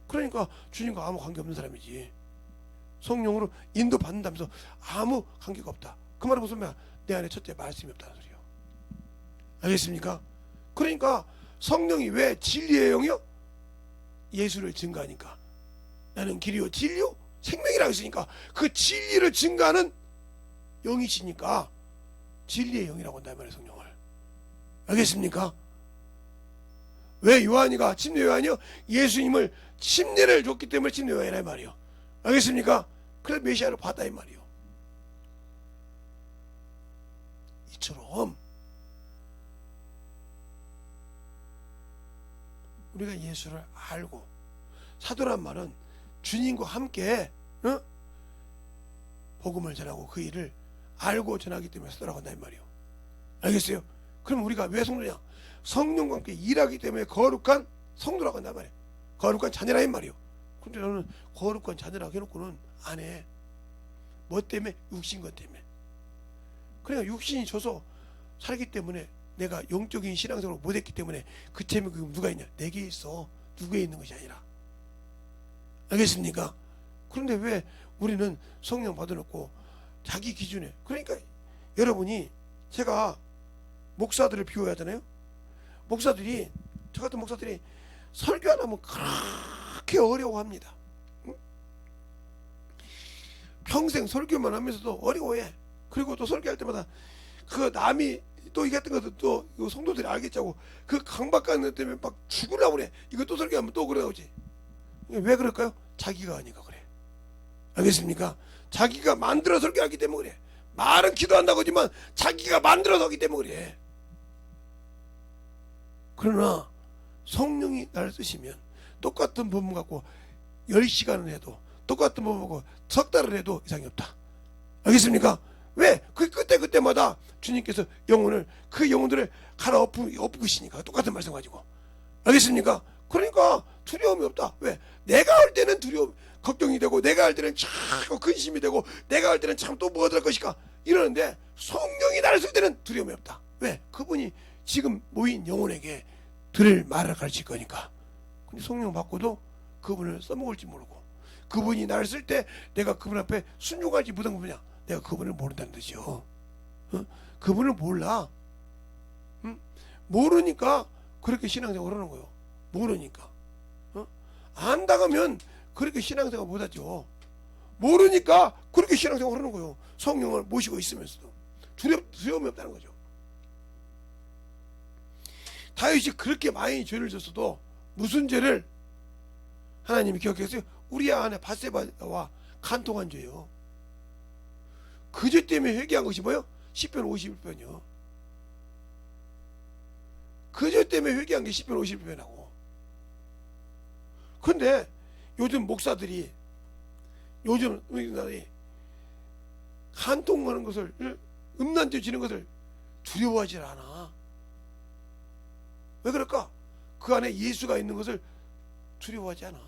그러니까 주님과 아무 관계없는 사람이지. 성령으로 인도받는다면서 아무 관계가 없다. 그 말은 무슨 말이야? 내 안에 첫째 말씀이 없다는 소리요. 알겠습니까? 그러니까 성령이 왜 진리의 영이요? 예수를 증거하니까. 나는 길이요 진리요 생명이라고 했으니까 그 진리를 증거하는 영이시니까 진리의 영이라고 한다 말이에요. 성령을. 알겠습니까? 왜 요한이가 침례 요한이요? 예수님을 침례를 줬기 때문에 침례 요한이라 말이에요. 알겠습니까? 그래서 메시아를 받다 이 말이에요. 이처럼 우리가 예수를 알고 사도란 말은 주님과 함께 복음을 전하고 그 일을 알고 전하기 때문에 사도라고 한다 이 말이에요. 알겠어요? 그럼 우리가 왜 성도냐? 성령과 함께 일하기 때문에 거룩한 성도라고 한단 말이에요. 거룩한 자녀라 이 말이에요. 근데 저는 거룩한 자녀라고 해놓고는 안 해. 뭐 때문에? 육신것 때문에. 그러니까 육신이 져서 살기 때문에 내가 영적인 신앙생활을 못했기 때문에 그 재미 그 누가 있냐? 내게 있어. 누구에 있는 것이 아니라. 알겠습니까? 그런데 왜 우리는 성령 받아놓고 자기 기준에 그러니까 여러분이 제가 목사들을 비워야 하잖아요. 목사들이 저 같은 목사들이 설교 안 하면 그렇게 어려워합니다. 평생 설교만 하면서도 어려워해. 그리고 또 설교할 때마다 그 남이 또 이 같은 것도 또 성도들이 알겠자고 그 강박하는 것 때문에 막 죽으려고 그래. 이거 또 설교하면 또 그러지. 왜 그럴까요? 자기가 하니까 그래. 알겠습니까? 자기가 만들어 설교하기 때문에 그래. 말은 기도한다고 하지만 자기가 만들어서 하기 때문에 그래. 그러나 성령이 나를 쓰시면 똑같은 법문 갖고 10시간을 해도 똑같은 법문 갖고 석 달을 해도 이상이 없다. 알겠습니까? 왜? 그 그때마다 주님께서 영혼을 그 영혼들을 갈아 엎으시니까 똑같은 말씀 가지고. 알겠습니까? 그러니까 두려움이 없다. 왜? 내가 할 때는 두려움 걱정이 되고 내가 할 때는 자꾸 근심이 되고 내가 할 때는 참 또 뭐가 될 것일까 이러는데 성령이 나를 쓸 때는 두려움이 없다. 왜? 그분이 지금 모인 영혼에게 들을 말을 가르칠 거니까. 근데 성령 받고도 그분을 써먹을지 모르고 그분이 나를 쓸 때 내가 그분 앞에 순종할지 못한 거냐? 내가 그분을 모른다는 뜻이요. 그분을 몰라. 모르니까 그렇게 신앙생활 하는 거예요. 모르니까. 안다가면 그렇게 신앙생활 못하죠. 모르니까 그렇게 신앙생활 하는 거예요. 성령을 모시고 있으면서도 두려움이 없다는 거죠. 다윗이 그렇게 많이 죄를 졌어도 무슨 죄를 하나님이 기억했어요? 우리아 안에 밧세바와 간통한 죄요. 그 죄 때문에 회개한 것이 뭐예요? 10편 51편이요. 그 죄 때문에 회개한 게 10편 51편이라고. 근데 요즘 목사들이 요즘 우리나라에 간통하는 것을 음란죄 지는 것을 두려워하지 않아. 왜 그럴까? 그 안에 예수가 있는 것을 두려워하지 않아.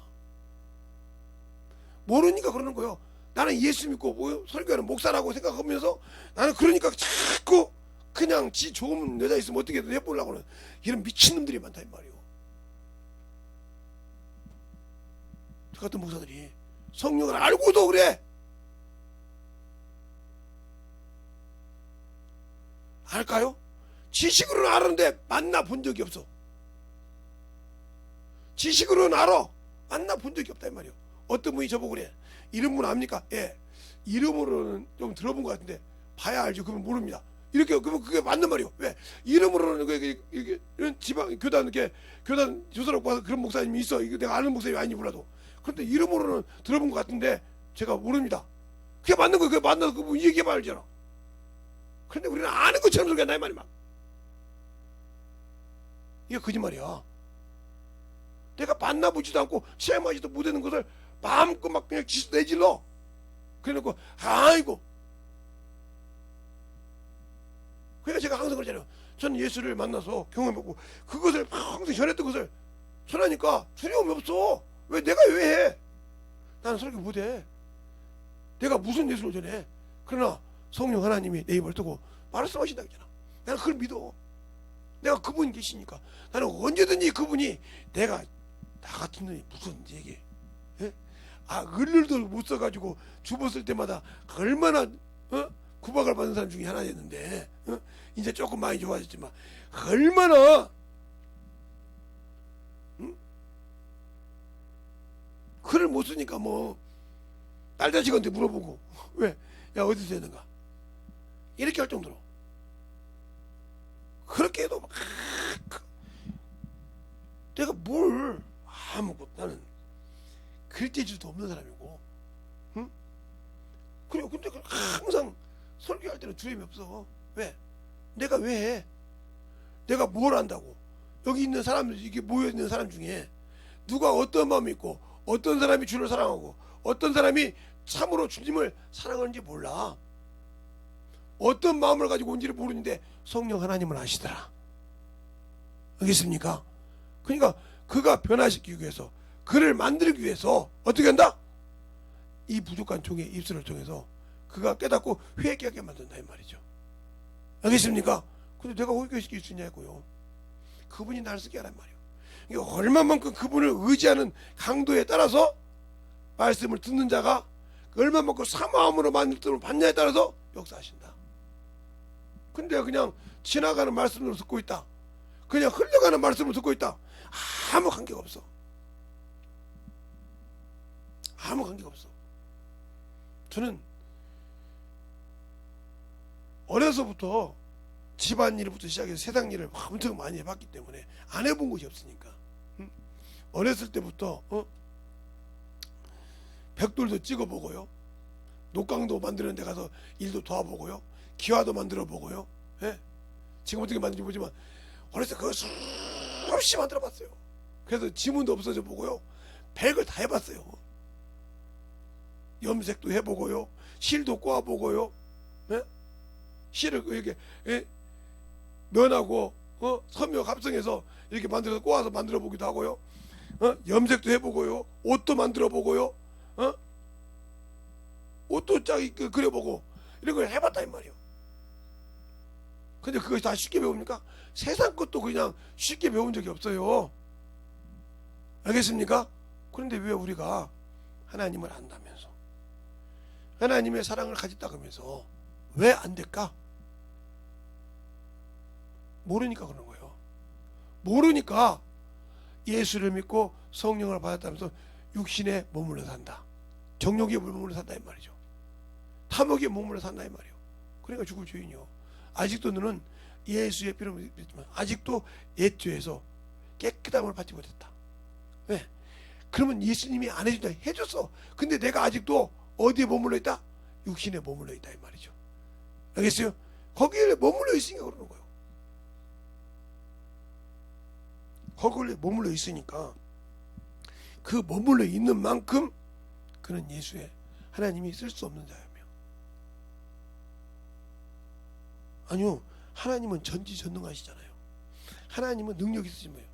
모르니까 그러는 거예요. 나는 예수 믿고 뭐 설교하는 목사라고 생각하면서 나는 그러니까 자꾸 그냥 지 좋은 여자 있으면 어떻게든 해보려고 하는 이런 미친놈들이 많다 이 말이에요. 저 같은 목사들이 성령을 알고도 그래. 알까요? 지식으로는 아는데 만나본 적이 없어. 지식으로는 알아. 만나본 적이 없다 이 말이에요. 어떤 분이 저보고 그래. 이런 분 압니까? 예. 이름으로는 좀 들어본 것 같은데 봐야 알죠. 그러면 모릅니다. 이렇게 그러면 그게 맞는 말이에요. 왜? 이름으로는 이런 지방 교단 이렇게 교단 조사로 봐서 그런 목사님이 있어. 이거 내가 아는 목사님이 아닌지 몰라도. 그런데 이름으로는 들어본 것 같은데 제가 모릅니다. 그게 맞는 거예요. 그게 맞는 거 얘기해봐 알잖아. 그런데 우리는 아는 것처럼 소리가 나이 말이 막. 이게 거짓말이야. 내가 만나보지도 않고 체험하지도 못하는 것을 마음껏 막 그냥 내질러. 그래놓고 아이고. 그러니까 제가 항상 그러잖아요. 저는 예수를 만나서 경험해보고 그것을 항상 전했던 것을 전하니까 두려움이 없어. 왜 내가 왜 해? 나는 설교 못해. 내가 무슨 예수를 전해? 그러나 성령 하나님이 내 입을 뜨고 말씀하신다 했잖아. 나는 그걸 믿어. 내가 그분이 계시니까 나는 언제든지 그분이 내가 나 같은 놈이 무슨 얘기? 예? 아 을을도 못 써가지고 죽었을 때마다 얼마나 구박을 받는 사람 중에 하나였는데 이제 조금 많이 좋아졌지만 얼마나 글을 못 쓰니까 뭐 딸 자식한테 물어보고 왜? 야 어디서 했는가? 이렇게 할 정도로 그렇게 해도 막 내가 뭘 아무것도 나는 글재주도 없는 사람이고 응? 그래요. 근데 항상 설교할 때는 두려움이 없어. 왜? 내가 왜 해? 내가 뭘 안다고? 여기 있는 사람들 이게 모여있는 사람 중에 누가 어떤 마음이 있고 어떤 사람이 주를 사랑하고 어떤 사람이 참으로 주님을 사랑하는지 몰라. 어떤 마음을 가지고 온지를 모르는데 성령 하나님은 아시더라. 알겠습니까? 그러니까 그가 변화시키기 위해서 그를 만들기 위해서 어떻게 한다? 이 부족한 종의 입술을 통해서 그가 깨닫고 회개하게 만든다 이 말이죠. 알겠습니까? 근데 내가 회개시킬 수 있냐고요. 그분이 나를 쓰게 하란 말이에요. 그러니까 얼마만큼 그분을 의지하는 강도에 따라서 말씀을 듣는 자가 얼마만큼 사모함으로 만들어 받냐에 따라서 역사하신다. 근데 그냥 지나가는 말씀으로 듣고 있다. 그냥 흘러가는 말씀으로 듣고 있다. 아무 관계가 없어. 아무 관계가 없어. 저는 어려서부터 집안일부터 시작해서 세상 일을 엄청 많이 해봤기 때문에 안 해본 것이 없으니까 어렸을 때부터 벽돌도 찍어보고요, 녹강도 만드는 데 가서 일도 도와보고요, 기와도 만들어 보고요. 예? 지금 어떻게 만드는지 모르지만 어렸을 때 그거 수없이 만들어 봤어요. 그래서 지문도 없어져 보고요, 별걸 다 해봤어요. 염색도 해보고요, 실도 꼬아보고요, 예? 실을 이렇게 면하고 섬유 합성해서 이렇게 만들어서 꼬아서 만들어 보기도 하고요, 염색도 해보고요, 옷도 만들어 보고요, 옷도 짝 그려보고 이런 걸 해봤다 이 말이에요. 근데 그것이 다 쉽게 배웁니까? 세상 것도 그냥 쉽게 배운 적이 없어요. 알겠습니까? 그런데 왜 우리가 하나님을 안다면서 하나님의 사랑을 가졌다 그러면서 왜 안 될까? 모르니까 그런 거예요. 모르니까 예수를 믿고 성령을 받았다면서 육신에 머물러 산다. 정욕에 머물러 산다 이 말이죠. 탐욕에 머물러 산다 이 말이에요. 그러니까 죽을 죄인이요. 아직도 너는 예수의 피를 믿지만 아직도 옛 죄에서 깨끗함을 받지 못했다. 왜? 그러면 예수님이 안 해준다. 해줬어. 근데 내가 아직도 어디에 머물러 있다? 육신에 머물러 있다 이 말이죠. 알겠어요? 거기에 머물러 있으니까 그러는 거예요. 거기에 머물러 있으니까 그 머물러 있는 만큼 그는 예수의 하나님이 쓸 수 없는 자예요. 아니요, 하나님은 전지전능하시잖아요. 하나님은 능력 있으신 거예요.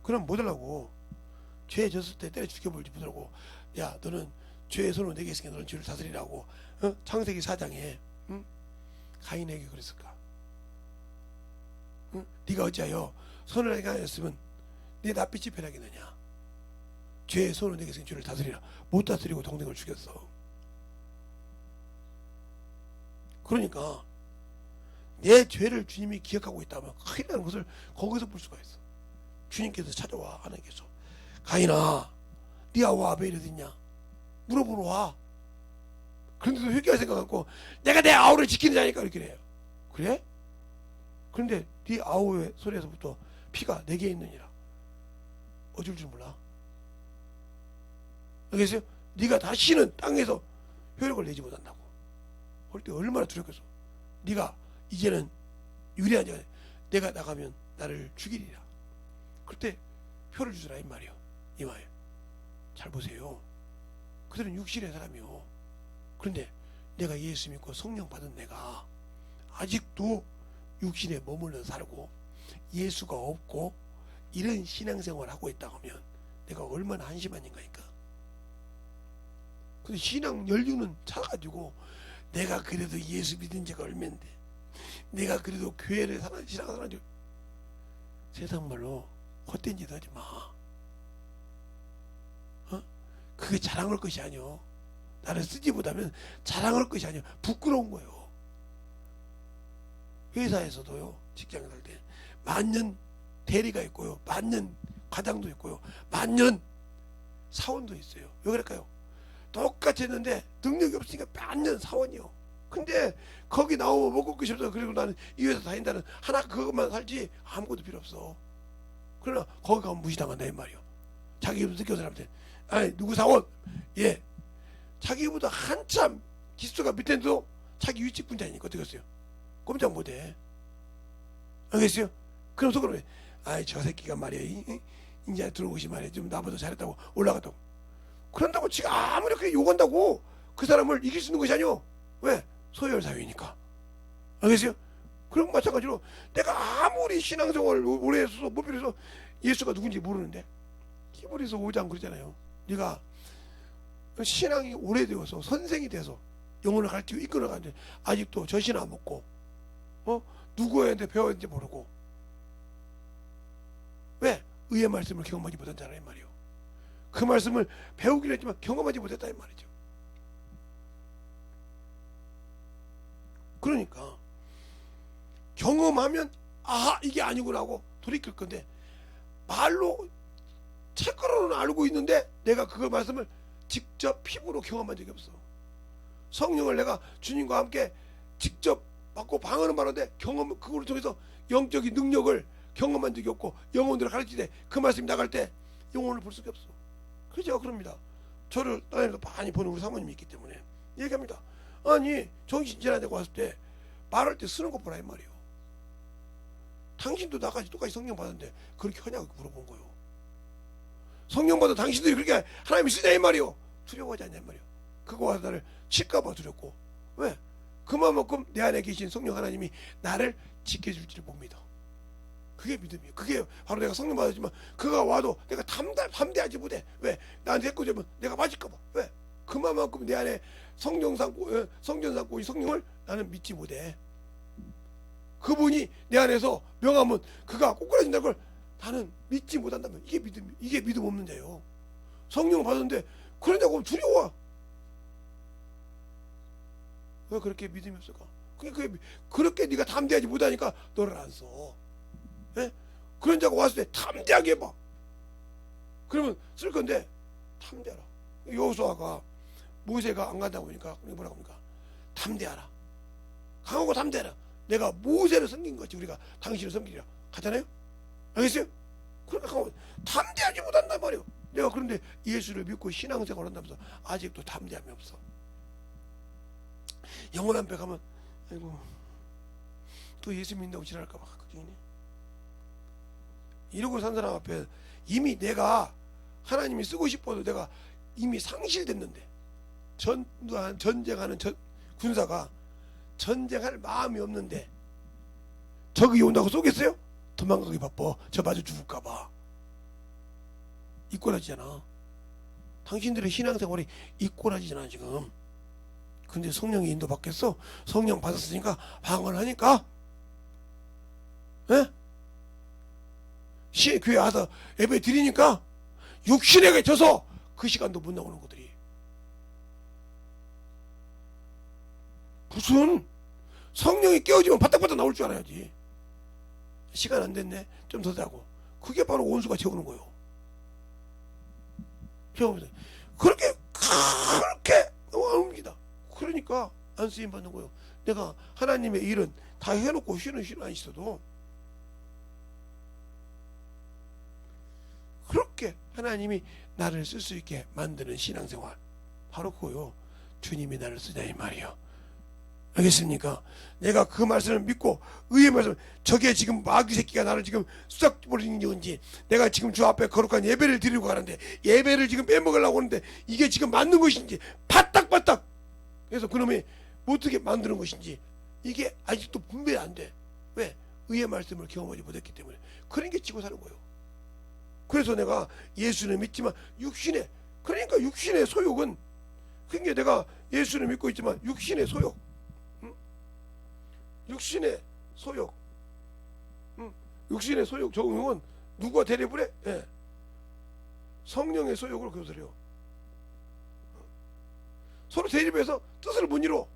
그럼 뭐더라고? 죄 졌을 때 때려 죽여버리지 뭐더라고? 야, 너는 죄의 손으로 내게 있으니까 너는 죄를 다스리라고. 창세기 4장에 가인에게 그랬을까? 네가 어찌하여 손을 내게 하였으면 네 낯빛이 변하겠느냐? 죄의 손으로 내게 있으니 죄를 다스리라. 못 다스리고 동생을 죽였어. 그러니까 내 죄를 주님이 기억하고 있다면 큰일 나는 것을 거기서 볼 수가 있어. 주님께서 찾아와. 하나님께서 가인아, 네 아우 아벨이 어딨냐 물어보러 와. 그런데도 회개할 생각 갖고 내가 내 아우를 지키는 자니까 이렇게 해요. 그래? 그런데 네 아우의 손에서부터 피가 4개 있느니라. 어쩔 줄 몰라. 알겠어요? 네가 다시는 땅에서 효력을 내지 못한다고. 할 때 얼마나 두렵겠어. 네가 이제는 유리한 자가 내가 나가면 나를 죽이리라. 그때 표를 주더라 이 말이요. 이 말. 잘 보세요. 그들은 육신의 사람이요. 그런데 내가 예수 믿고 성령 받은 내가 아직도 육신에 머물러 살고 예수가 없고 이런 신앙생활을 하고 있다고 하면 내가 얼마나 한심한 인간일까. 근데 신앙 연륜은 차가지고 내가 그래도 예수 믿은 지가 얼마인데 내가 그래도 교회를 신앙생활한 지 세상 말로 헛된 짓 하지 마. 그게 자랑할 것이 아니오. 나를 쓰지 못하면 자랑할 것이 아니오. 부끄러운 거예요. 회사에서도요, 직장에 살 때 만년 대리가 있고요, 만년 과장도 있고요, 만년 사원도 있어요. 왜 그럴까요? 똑같이 했는데 능력이 없으니까 만년 사원이요. 근데 거기 나오면 먹을 것이 없어. 그리고 나는 이 회사 다닌다는 하나 그것만 살지 아무것도 필요 없어. 그러나 거기 가면 무시당한다 이 말이요. 자기보다 느껴 사람한테 아니 누구 사원? 예. 자기보다 한참 기수가 밑에도 자기 위직 분자니까 어떻게 했어요? 꼼짝 못해. 알겠어요? 그럼 속으로 아이 저 새끼가 말이야 이제 들어오시 말이야 좀 나보다 잘했다고 올라갔다고. 그런다고 지가 아무리 그렇게 욕한다고 그 사람을 이길 수 있는 것이 아니오. 왜? 소열 사회니까. 알겠어요? 그런 거 마찬가지로 내가 아무리 신앙생활을 오래 해서 못 빌어서 예수가 누군지 모르는데 히브리서 5장 그러잖아요. 네가 신앙이 오래되어서 선생이 돼서 영혼을 가르치고 이끌어가는데 아직도 젖이나 안 먹고 누구한테 배웠는지 모르고 왜? 의의 말씀을 경험하지 못한 자라 이 말이요. 그 말씀을 배우긴 했지만 경험하지 못했다 이 말이죠. 그러니까 경험하면 아하 이게 아니구나 하고 돌이킬 건데 말로 책으로는 알고 있는데 내가 그 말씀을 직접 피부로 경험한 적이 없어. 성령을 내가 주님과 함께 직접 받고 방언은 말하는데 경험 그걸 통해서 영적인 능력을 경험한 적이 없고 영혼들을 가르치되 그 말씀이 나갈 때 영혼을 볼 수가 없어. 그래서 제가 그럽니다. 저를 따라서 많이 보는 우리 사모님이 있기 때문에 얘기합니다. 아니 정신질환자가 왔을 때 말할 때 쓰는 것 보라 이 말이에요. 당신도 나까지 똑같이 성령 받았는데 그렇게 하냐고 물어본 거예요. 성령 받아 당신들이 그렇게 하나님이 쓰냐 이 말이에요. 두려워하지 않냐 이 말이에요. 그거 와서 나를 칠까봐 두렵고 왜? 그만큼 내 안에 계신 성령 하나님이 나를 지켜줄지를 못 믿어. 그게 믿음이에요. 그게 바로 내가 성령 받았지만 그가 와도 내가 담대하지 못해. 왜? 나한테 해코지면 내가 맞을까봐. 왜? 그만큼 내 안에 성령 삼고 성전 삼고 이 성령을 나는 믿지 못해. 그분이 내 안에서 명하면 그가 꼬꾸라진다는 걸 나는 믿지 못한다면 이게 믿음 없는 자예요. 성령 받았는데 그러냐고 두려워. 왜 그렇게 믿음이 없을까? 그렇게 네가 담대하지 못하니까 너를 안 써. 예? 그런 자가 왔을 때 담대하게 해봐. 그러면 쓸 건데 담대하라. 여호수아가 모세가 안 간다고 하니까 뭐라고 합니까? 담대하라. 강하고 담대하라. 내가 모세를 섬긴 거지 우리가 당신을 섬기리라. 가잖아요? 알겠어요? 그러니까 담대하지 못한단 말이에요. 내가 그런데 예수를 믿고 신앙생활을 한다면서 아직도 담대함이 없어. 영원 앞에 가면 아이고 또 예수 믿는다고 지랄할까봐 걱정이네. 이러고 산 사람 앞에 이미 내가 하나님이 쓰고 싶어도 내가 이미 상실됐는데 전쟁하는 군사가 전쟁할 마음이 없는데 적이 온다고 쏘겠어요? 도망가기 바빠. 저 맞아 죽을까봐. 이꼬라지잖아. 당신들의 신앙생활이 이꼬라지잖아 지금. 근데 성령의 인도 받겠어? 성령 받았으니까 방언을 하니까, 예? 교회 와서 예배 드리니까 육신에게 져서 그 시간도 못 나오는 것들이. 무슨 성령이 깨어지면 바닥바닥 나올 줄 알아야지. 시간 안 됐네, 좀 더 자고. 그게 바로 원수가 재우는 거예요. 그렇게 옮기다. 그러니까 안 쓰임 받는 거예요. 내가 하나님의 일은 다 해놓고 쉬는 안 있어도 그렇게 하나님이 나를 쓸 수 있게 만드는 신앙생활, 바로 그거요. 주님이 나를 쓰냐 이 말이요. 알겠습니까? 내가 그 말씀을 믿고 의의 말씀, 저게 지금 마귀 새끼가 나를 지금 수작버리는 건지, 내가 지금 주 앞에 거룩한 예배를 드리고 가는데 예배를 지금 빼먹으려고 하는데 이게 지금 맞는 것인지 바닥바닥 그래서 그놈이 어떻게 만드는 것인지 이게 아직도 분별이 안 돼. 왜? 의의 말씀을 경험하지 못했기 때문에. 그런 게 지고 사는 거예요. 그래서 내가 예수는 믿지만 육신의, 그러니까 육신의 소욕은, 그러니까 내가 예수를 믿고 있지만 육신의 소욕, 육신의 소욕, 육신의 소욕 적용은 누가 대립을 해? 예. 성령의 소욕으로 교섭해요. 서로 대립해서 뜻을 못 이뤄.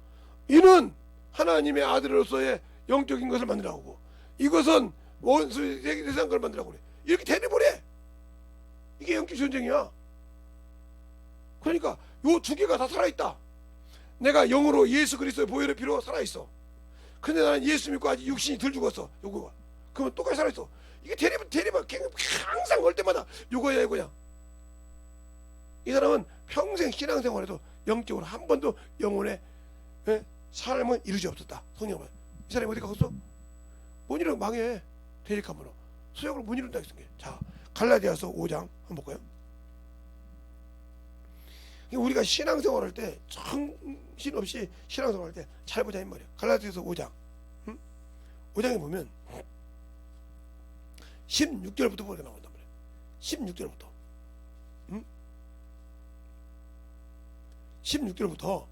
이는 하나님의 아들로서의 영적인 것을 만들라고 하고, 이것은 원수의 세상 걸 만들라고 그래. 이렇게 대립을 해. 이게 영적 전쟁이야. 그러니까 요 두 개가 다 살아있다. 내가 영으로 예수 그리스도의 보혈의 피로 살아있어. 근데 나는 예수 믿고 아직 육신이 덜 죽었어. 요거가. 그러면 똑같이 살아있어. 이게 대립은 항상 걸 때마다 요거야 이거야. 이 사람은 평생 신앙생활에도 영적으로 한 번도 영혼의 삶은 이루지 없었다. 성령은. 이 사람이 어디 갔어? 못 이루면 망해. 대립함으로. 소욕을 못 이룬다 했은 게. 자, 갈라디아서 5장 한번 볼까요? 우리가 신앙생활 할 때 정신없이 신앙생활 할 때 잘 보자 이 말이야. 갈라디아서 5장 5장에 보면 16절부터 보게 나온단 말이야. 16절부터 16절부터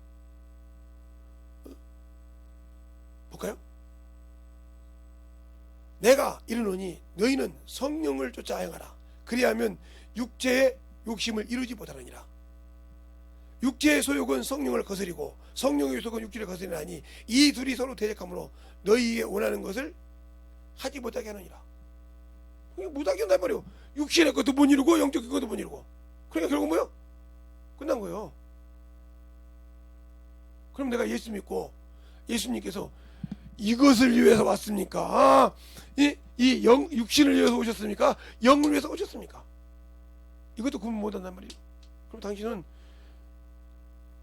볼까요? 내가 이르노니 너희는 성령을 쫓아 행하라. 그리하면 육체의 욕심을 이루지 못하느니라. 육체의 소욕은 성령을 거스리고 성령의 소욕은 육체를 거스리나니 이 둘이 서로 대적하므로 너희에게 원하는 것을 하지 못하게 하느니라. 못하게 한단 말이에요. 육신의 것도 못 이루고 영적인 것도 못 이루고. 그러니까 결국 뭐요? 끝난 거예요. 그럼 내가 예수 믿고 예수님께서 이것을 위해서 왔습니까? 육신을 위해서 오셨습니까? 영을 위해서 오셨습니까? 이것도 구분 못한단 말이에요. 그럼 당신은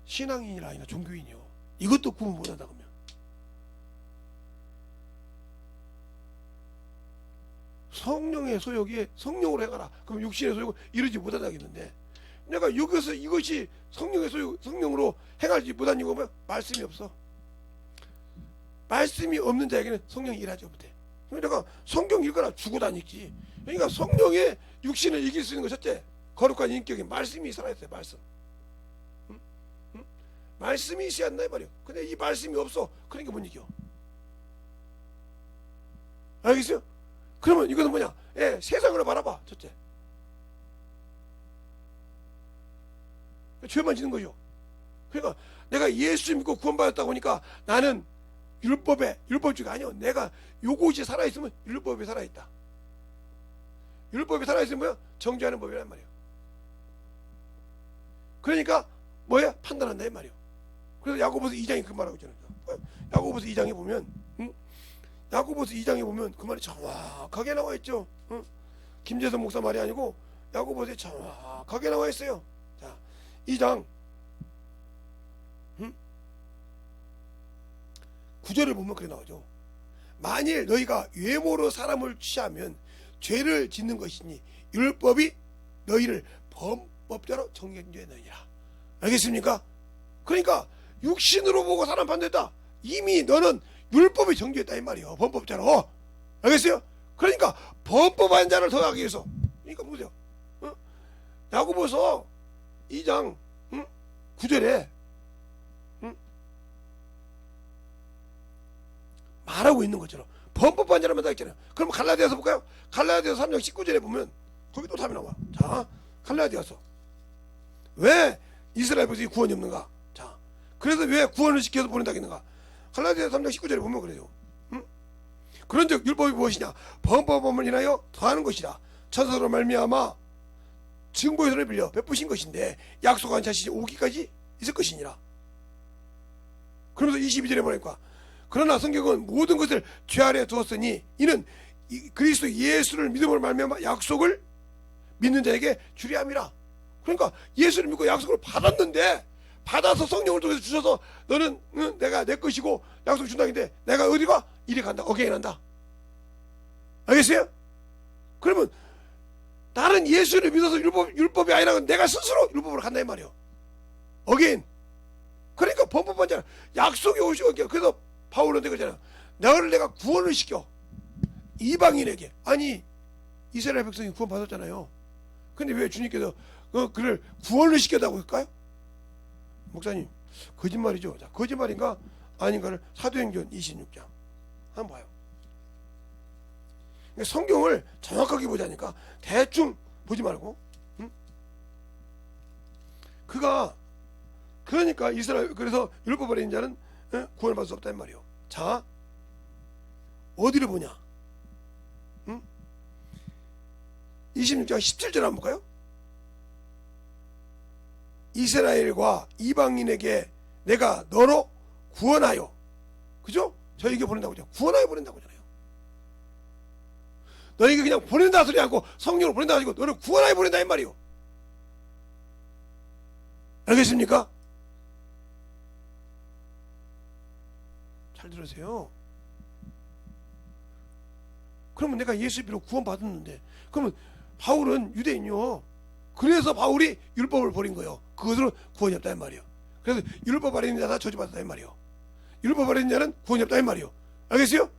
신앙인이라 아니라 종교인이요. 이것도 구분 못한다 그러면. 성령의 소욕이 성령으로 해가라. 그럼 육신의 소욕을 이루지 못한다겠는데, 내가 이것이 성령의 소욕, 성령으로 행하지 못한 이유가 뭐야? 말씀이 없어. 말씀이 없는 자에게는 성령이 일하지 못해. 내가 성경 읽어라 죽어 다니지. 그러니까 성령의 육신을 이길 수 있는 것 첫째, 거룩한 인격이 말씀이 살아있어요. 말씀. 말씀이 있어야 한다 이 말이에요. 근데 이 말씀이 없어. 그러니까 못 이겨. 알겠어요? 그러면 이거는 뭐냐? 세상으로 바라봐. 첫째, 죄만 지는 거죠. 그러니까 내가 예수 믿고 구원받았다고 하니까 나는 율법주의가 아니야. 내가 요것이 살아있으면 율법이 살아있다. 율법이 살아있으면 뭐야? 정죄하는 법이란 말이에요. 그러니까 뭐야? 판단한다 이 말이에요. 그래서 야고보서 2장이 그 말하고 있잖아요. 야고보서 2장에 보면 야고보서 2장에 보면 그 말이 정확하게 나와 있죠. 김재선 목사 말이 아니고 야고보서에 정확하게 나와 있어요. 자, 2장 9절을 보면 그래 나오죠. 만일 너희가 외모로 사람을 취하면 죄를 짓는 것이니 율법이 너희를 범법자로 정죄해 너희라. 알겠습니까? 그러니까 육신으로 보고 사람 판단했다. 이미 너는 율법이 정죄했다 이 말이에요. 범법자로. 알겠어요? 그러니까 범법한 자를 더하기 위해서. 그러니까 보세요. 야고보서 2장 9절에 말하고 있는 것처럼 범법한 자를 만다 했잖아요. 그럼 갈라디아서 볼까요? 갈라디아서 3장 19절에 보면 거기 또 답이 나와. 자, 갈라디아서 왜 이스라엘 백성이 구원이 없는가? 자, 그래서 왜 구원을 시켜서 보낸다 했는가? 갈라디아서 3장 19절에 보면 그래요. 그런즉 율법이 무엇이냐? 범법함을 인하여 더하는 것이라. 천사로 말미암아 증거의 손을 빌려 베푸신 것인데 약속한 자신이 오기까지 있을 것이니라. 그러면서 22절에 보니까 그러나 성경은 모든 것을 죄 아래 두었으니 이는 그리스도 예수를 믿음으로 말미암아 약속을 믿는 자에게 주리 함이라. 그러니까 예수를 믿고 약속을 받았는데 받아서 성령을 통해서 주셔서 너는 내가 내 것이고 약속 준다는데 내가 어디 가? 이리 간다. 어게인한다. 알겠어요? 그러면 나는 예수를 믿어서 율법이 아니라 내가 스스로 율법으로 간다 이 말이요. 어게인. 그러니까 범법한 자는 약속이 오시고 그래서 바울은 그러잖아. 내가 구원을 시켜 이방인에게. 아니 이스라엘 백성이 구원 받았잖아요. 근데 왜 주님께서 그를 구원을 시켰다고 할까요? 목사님 거짓말이죠. 자, 거짓말인가 아닌가를 사도행전 26장 한번 봐요. 성경을 정확하게 보자니까 대충 보지 말고. 그러니까 이스라엘 그래서 율법 어린 자는 구원을 받을 수 없다는 말이요. 자, 어디를 보냐? 26장 17절 한번 볼까요? 이스라엘과 이방인에게 내가 너로 구원하여, 그죠? 저에게 보낸다고 하죠. 구원하여 보낸다고 하잖아요. 너에게 그냥 보낸다 소리 하고 성령을 보낸다 하고 너를 구원하여 보낸다 이 말이요. 알겠습니까? 잘 들으세요. 그러면 내가 예수 비로 구원 받았는데, 그러면 바울은 유대인이요. 그래서 바울이 율법을 버린 거예요. 그것으로 구원이 없다 이 말이에요. 그래서 율법 아래 있는 자다 저주받았다 이 말이에요. 율법 아래 있는 자는 구원이 없다 이 말이에요. 알겠어요?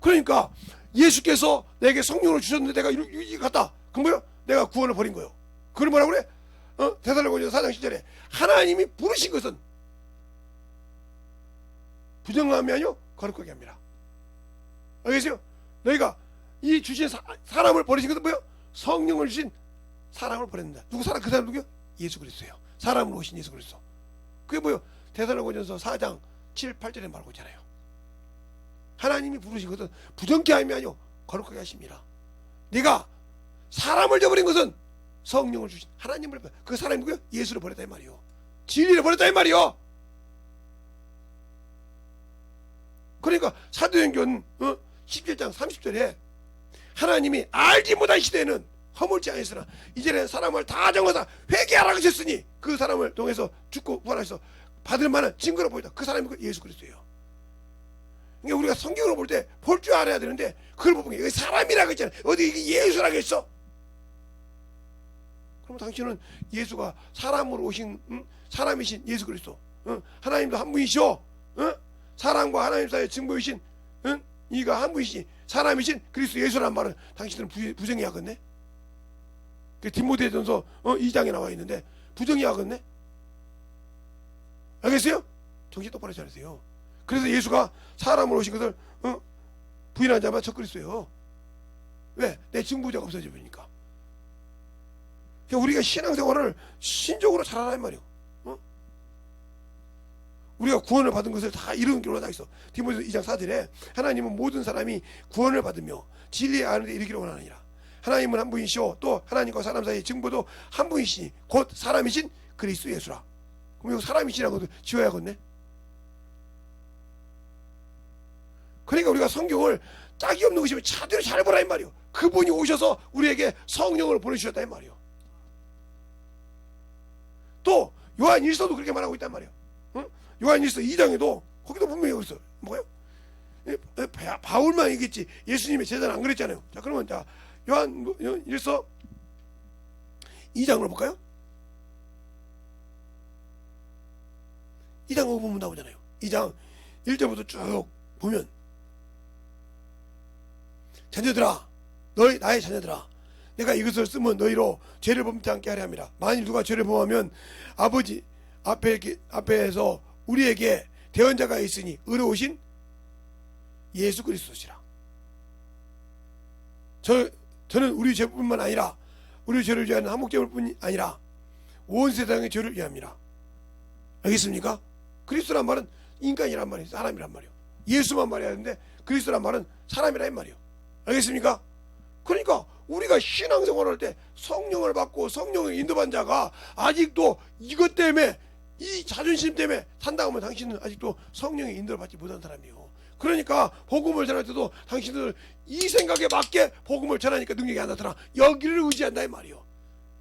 그러니까 예수께서 내게 성령을 주셨는데 내가 이렇게 갔다. 그럼 뭐요? 내가 구원을 버린 거예요. 그걸 뭐라고 그래? 데살로니가서 4장 10절에 하나님이 부르신 것은 부정함이 아니요 거룩하게 합니다. 알겠어요? 너희가 이 주신 사람을 버리신 것은 뭐요? 성령을 주신 사람을 버렸는다. 누구 사람? 그 사람 누구요? 예수 그리스도예요. 사람으로 오신 예수 그리스도. 그게 뭐요? 데살로니가서 4장 7, 8절에 말하고 있잖아요. 하나님이 부르신 것은 부정케 함이 아니요 거룩하게 하십니다. 네가 사람을 저버린 것은 성령을 주신 하나님을, 그 사람이 누구요? 예수를 버렸다 이 말이요. 진리를 버렸다 이 말이요. 그러니까 사도행전 17장 30절에 하나님이 알지 못한 시대에는 허물지 않았으나 이제는 사람을 다 정하사 회개하라 하셨으니 그 사람을 통해서 죽고 부활하셔서 받을 만한 증거를 보이다. 그 사람이 예수 그리스도예요. 그러니까 우리가 성경으로 볼 때 볼 줄 알아야 되는데 그걸 보면 이게 사람이라고 했잖아. 어디 이게 예수라고 했어? 그럼 당신은 예수가 사람으로 오신 사람이신 예수 그리스도, 하나님도 한 분이시오, 사람과 하나님 사이의 증거이신 이가 한 분이신 사람이신 그리스도 예수라는 말은 당신들은 부정해야겠네. 그 디모데전서 2장에 나와 있는데 부정해야겠네. 알겠어요? 정신 똑바로 차리세요. 그래서 예수가 사람으로 오신 것을 부인한 자만 적그리스도예요. 왜? 내 증거자가 없어져 버리니까. 그러니까 우리가 신앙생활을 신적으로 잘하라 이 말이요. 우리가 구원을 받은 것을 다 이루는 길로 다 있어. 디모데서 2장 4절에 하나님은 모든 사람이 구원을 받으며 진리에 아는 데 이르기를 원하느니라. 하나님은 한 분이시오. 또 하나님과 사람 사이의 증거도 한 분이시니 곧 사람이신 그리스도 예수라. 그럼 여기 사람이시라고 지어야겠네. 그러니까 우리가 성경을 짝이 없는 것이면 차대로 잘 보라 이 말이요. 그분이 오셔서 우리에게 성령을 보내주셨다 이 말이요. 또 요한일서도 그렇게 말하고 있단 말이에요. 요한일서 2장에도 거기도 분명히 여기 있어. 뭐예요? 바울만 얘기했지 예수님의 제자는 안 그랬잖아요. 자, 그러면 자 요한일서 2장으로 볼까요? 2장 5분 나오잖아요. 2장 1절부터 쭉 보면 자녀들아, 너희 나의 자녀들아, 내가 이것을 쓰면 너희로 죄를 범치 않게 하려 함이라. 만일 누가 죄를 범하면 아버지 앞에서 우리에게 대언자가 있으니 의로우신 예수 그리스도시라. 저는 우리 죄뿐만 아니라 우리 죄를 위하는 한목제물뿐이 아니라 온 세상의 죄를 위함이라. 알겠습니까? 그리스도란 말은 인간이란 말이에요. 사람이란 말이에요. 예수만 말해야 하는데 그리스도란 말은 사람이란 말이에요. 알겠습니까? 그러니까 우리가 신앙생활할 때 성령을 받고 성령의 인도받은 자가 아직도 이것 때문에, 이 자존심 때문에 산다고 하면 당신은 아직도 성령의 인도를 받지 못한 사람이에요. 그러니까 복음을 전할 때도 당신들 이 생각에 맞게 복음을 전하니까 능력이 안 나타나. 여기를 의지한다 이 말이에요.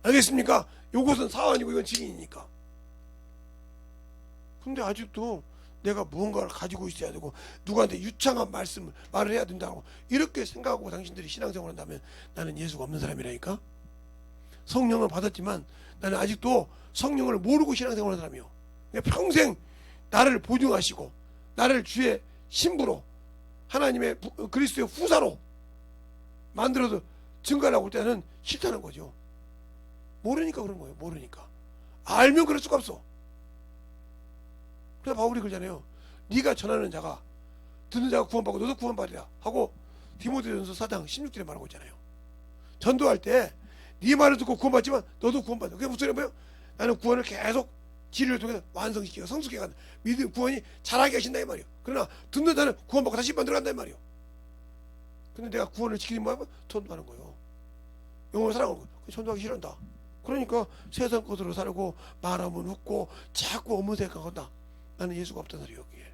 알겠습니까? 요것은 사안이고 이건 증인이니까. 근데 아직도 내가 무언가를 가지고 있어야 되고 누구한테 유창한 말을 해야 된다고 이렇게 생각하고 당신들이 신앙생활을 한다면 나는 예수가 없는 사람이라니까. 성령을 받았지만 나는 아직도 성령을 모르고 신앙생활하는 사람이요. 평생 나를 보증하시고 나를 주의 신부로 하나님의 그리스도의 후사로 만들어서 증거하려고 할 때는 싫다는 거죠. 모르니까 그런 거예요. 모르니까. 알면 그럴 수가 없어. 그래서 바울이 그러잖아요. 네가 전하는 자가, 듣는 자가 구원받고 너도 구원받으라 하고 디모데전서 4장 16절에 말하고 있잖아요. 전도할 때 네 말을 듣고 구원받지만 너도 구원받아. 그게 무슨 소리예요? 나는 구원을 계속 진리를 통해서 완성시키고 성숙해간다. 믿음 구원이 잘하게 하신다 이 말이에요. 그러나 듣는 자는 구원받고 다시 만들어간다 이 말이에요. 근데 내가 구원을 지키는 뭐하면 전도하는 거예요. 영혼을 사랑하는 거예요. 전도하기 싫어한다. 그러니까 세상 것으로 살고 말하면 웃고 자꾸 업무 생각한다. 나는 예수가 없다는 소리요. 여기에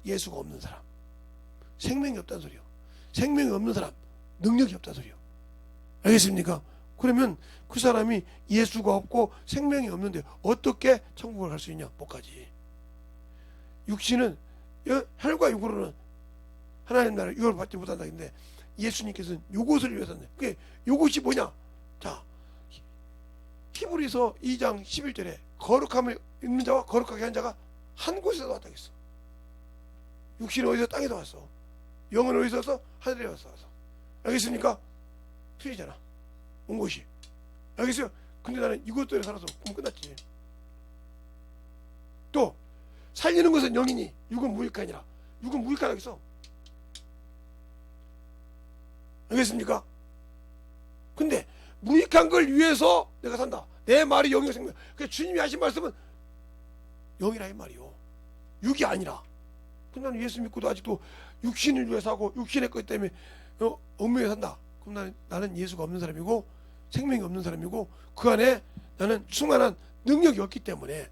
예수가 없는 사람, 생명이 없다는 소리요. 생명이 없는 사람, 능력이 없다는 소리요. 알겠습니까? 그러면 그 사람이 예수가 없고 생명이 없는데 어떻게 천국을 갈 수 있냐? 못 가지. 육신은, 혈과 육으로는 하나님 나라를 유업을 받지 못한다. 근데 예수님께서는 요것을 위해서 한다. 그게 요것이 뭐냐? 자, 히브리서 2장 11절에 거룩함을 입는 자와 거룩하게 한 자가 한 곳에서 왔다 했어. 육신은 어디서? 땅에서 왔어. 영은 어디서 왔어? 하늘에 왔어. 알겠습니까? 틀리잖아. 온 곳이. 알겠어요? 근데 나는 이것들에 살아서 그럼 끝났지. 또 살리는 것은 영이니 육은 무익하니라. 육은 무익하다 했어. 알겠습니까? 근데 무익한 걸 위해서 내가 산다. 내 말이 영이고 생명. 그래서 주님이 하신 말씀은 영이라 이 말이요. 육이 아니라. 근데 나는 예수 믿고도 아직도 육신을 위해서 하고 육신의 것 때문에 얽매여 산다. 그럼 나는 예수가 없는 사람이고 생명이 없는 사람이고 그 안에 나는 충만한 능력이 없기 때문에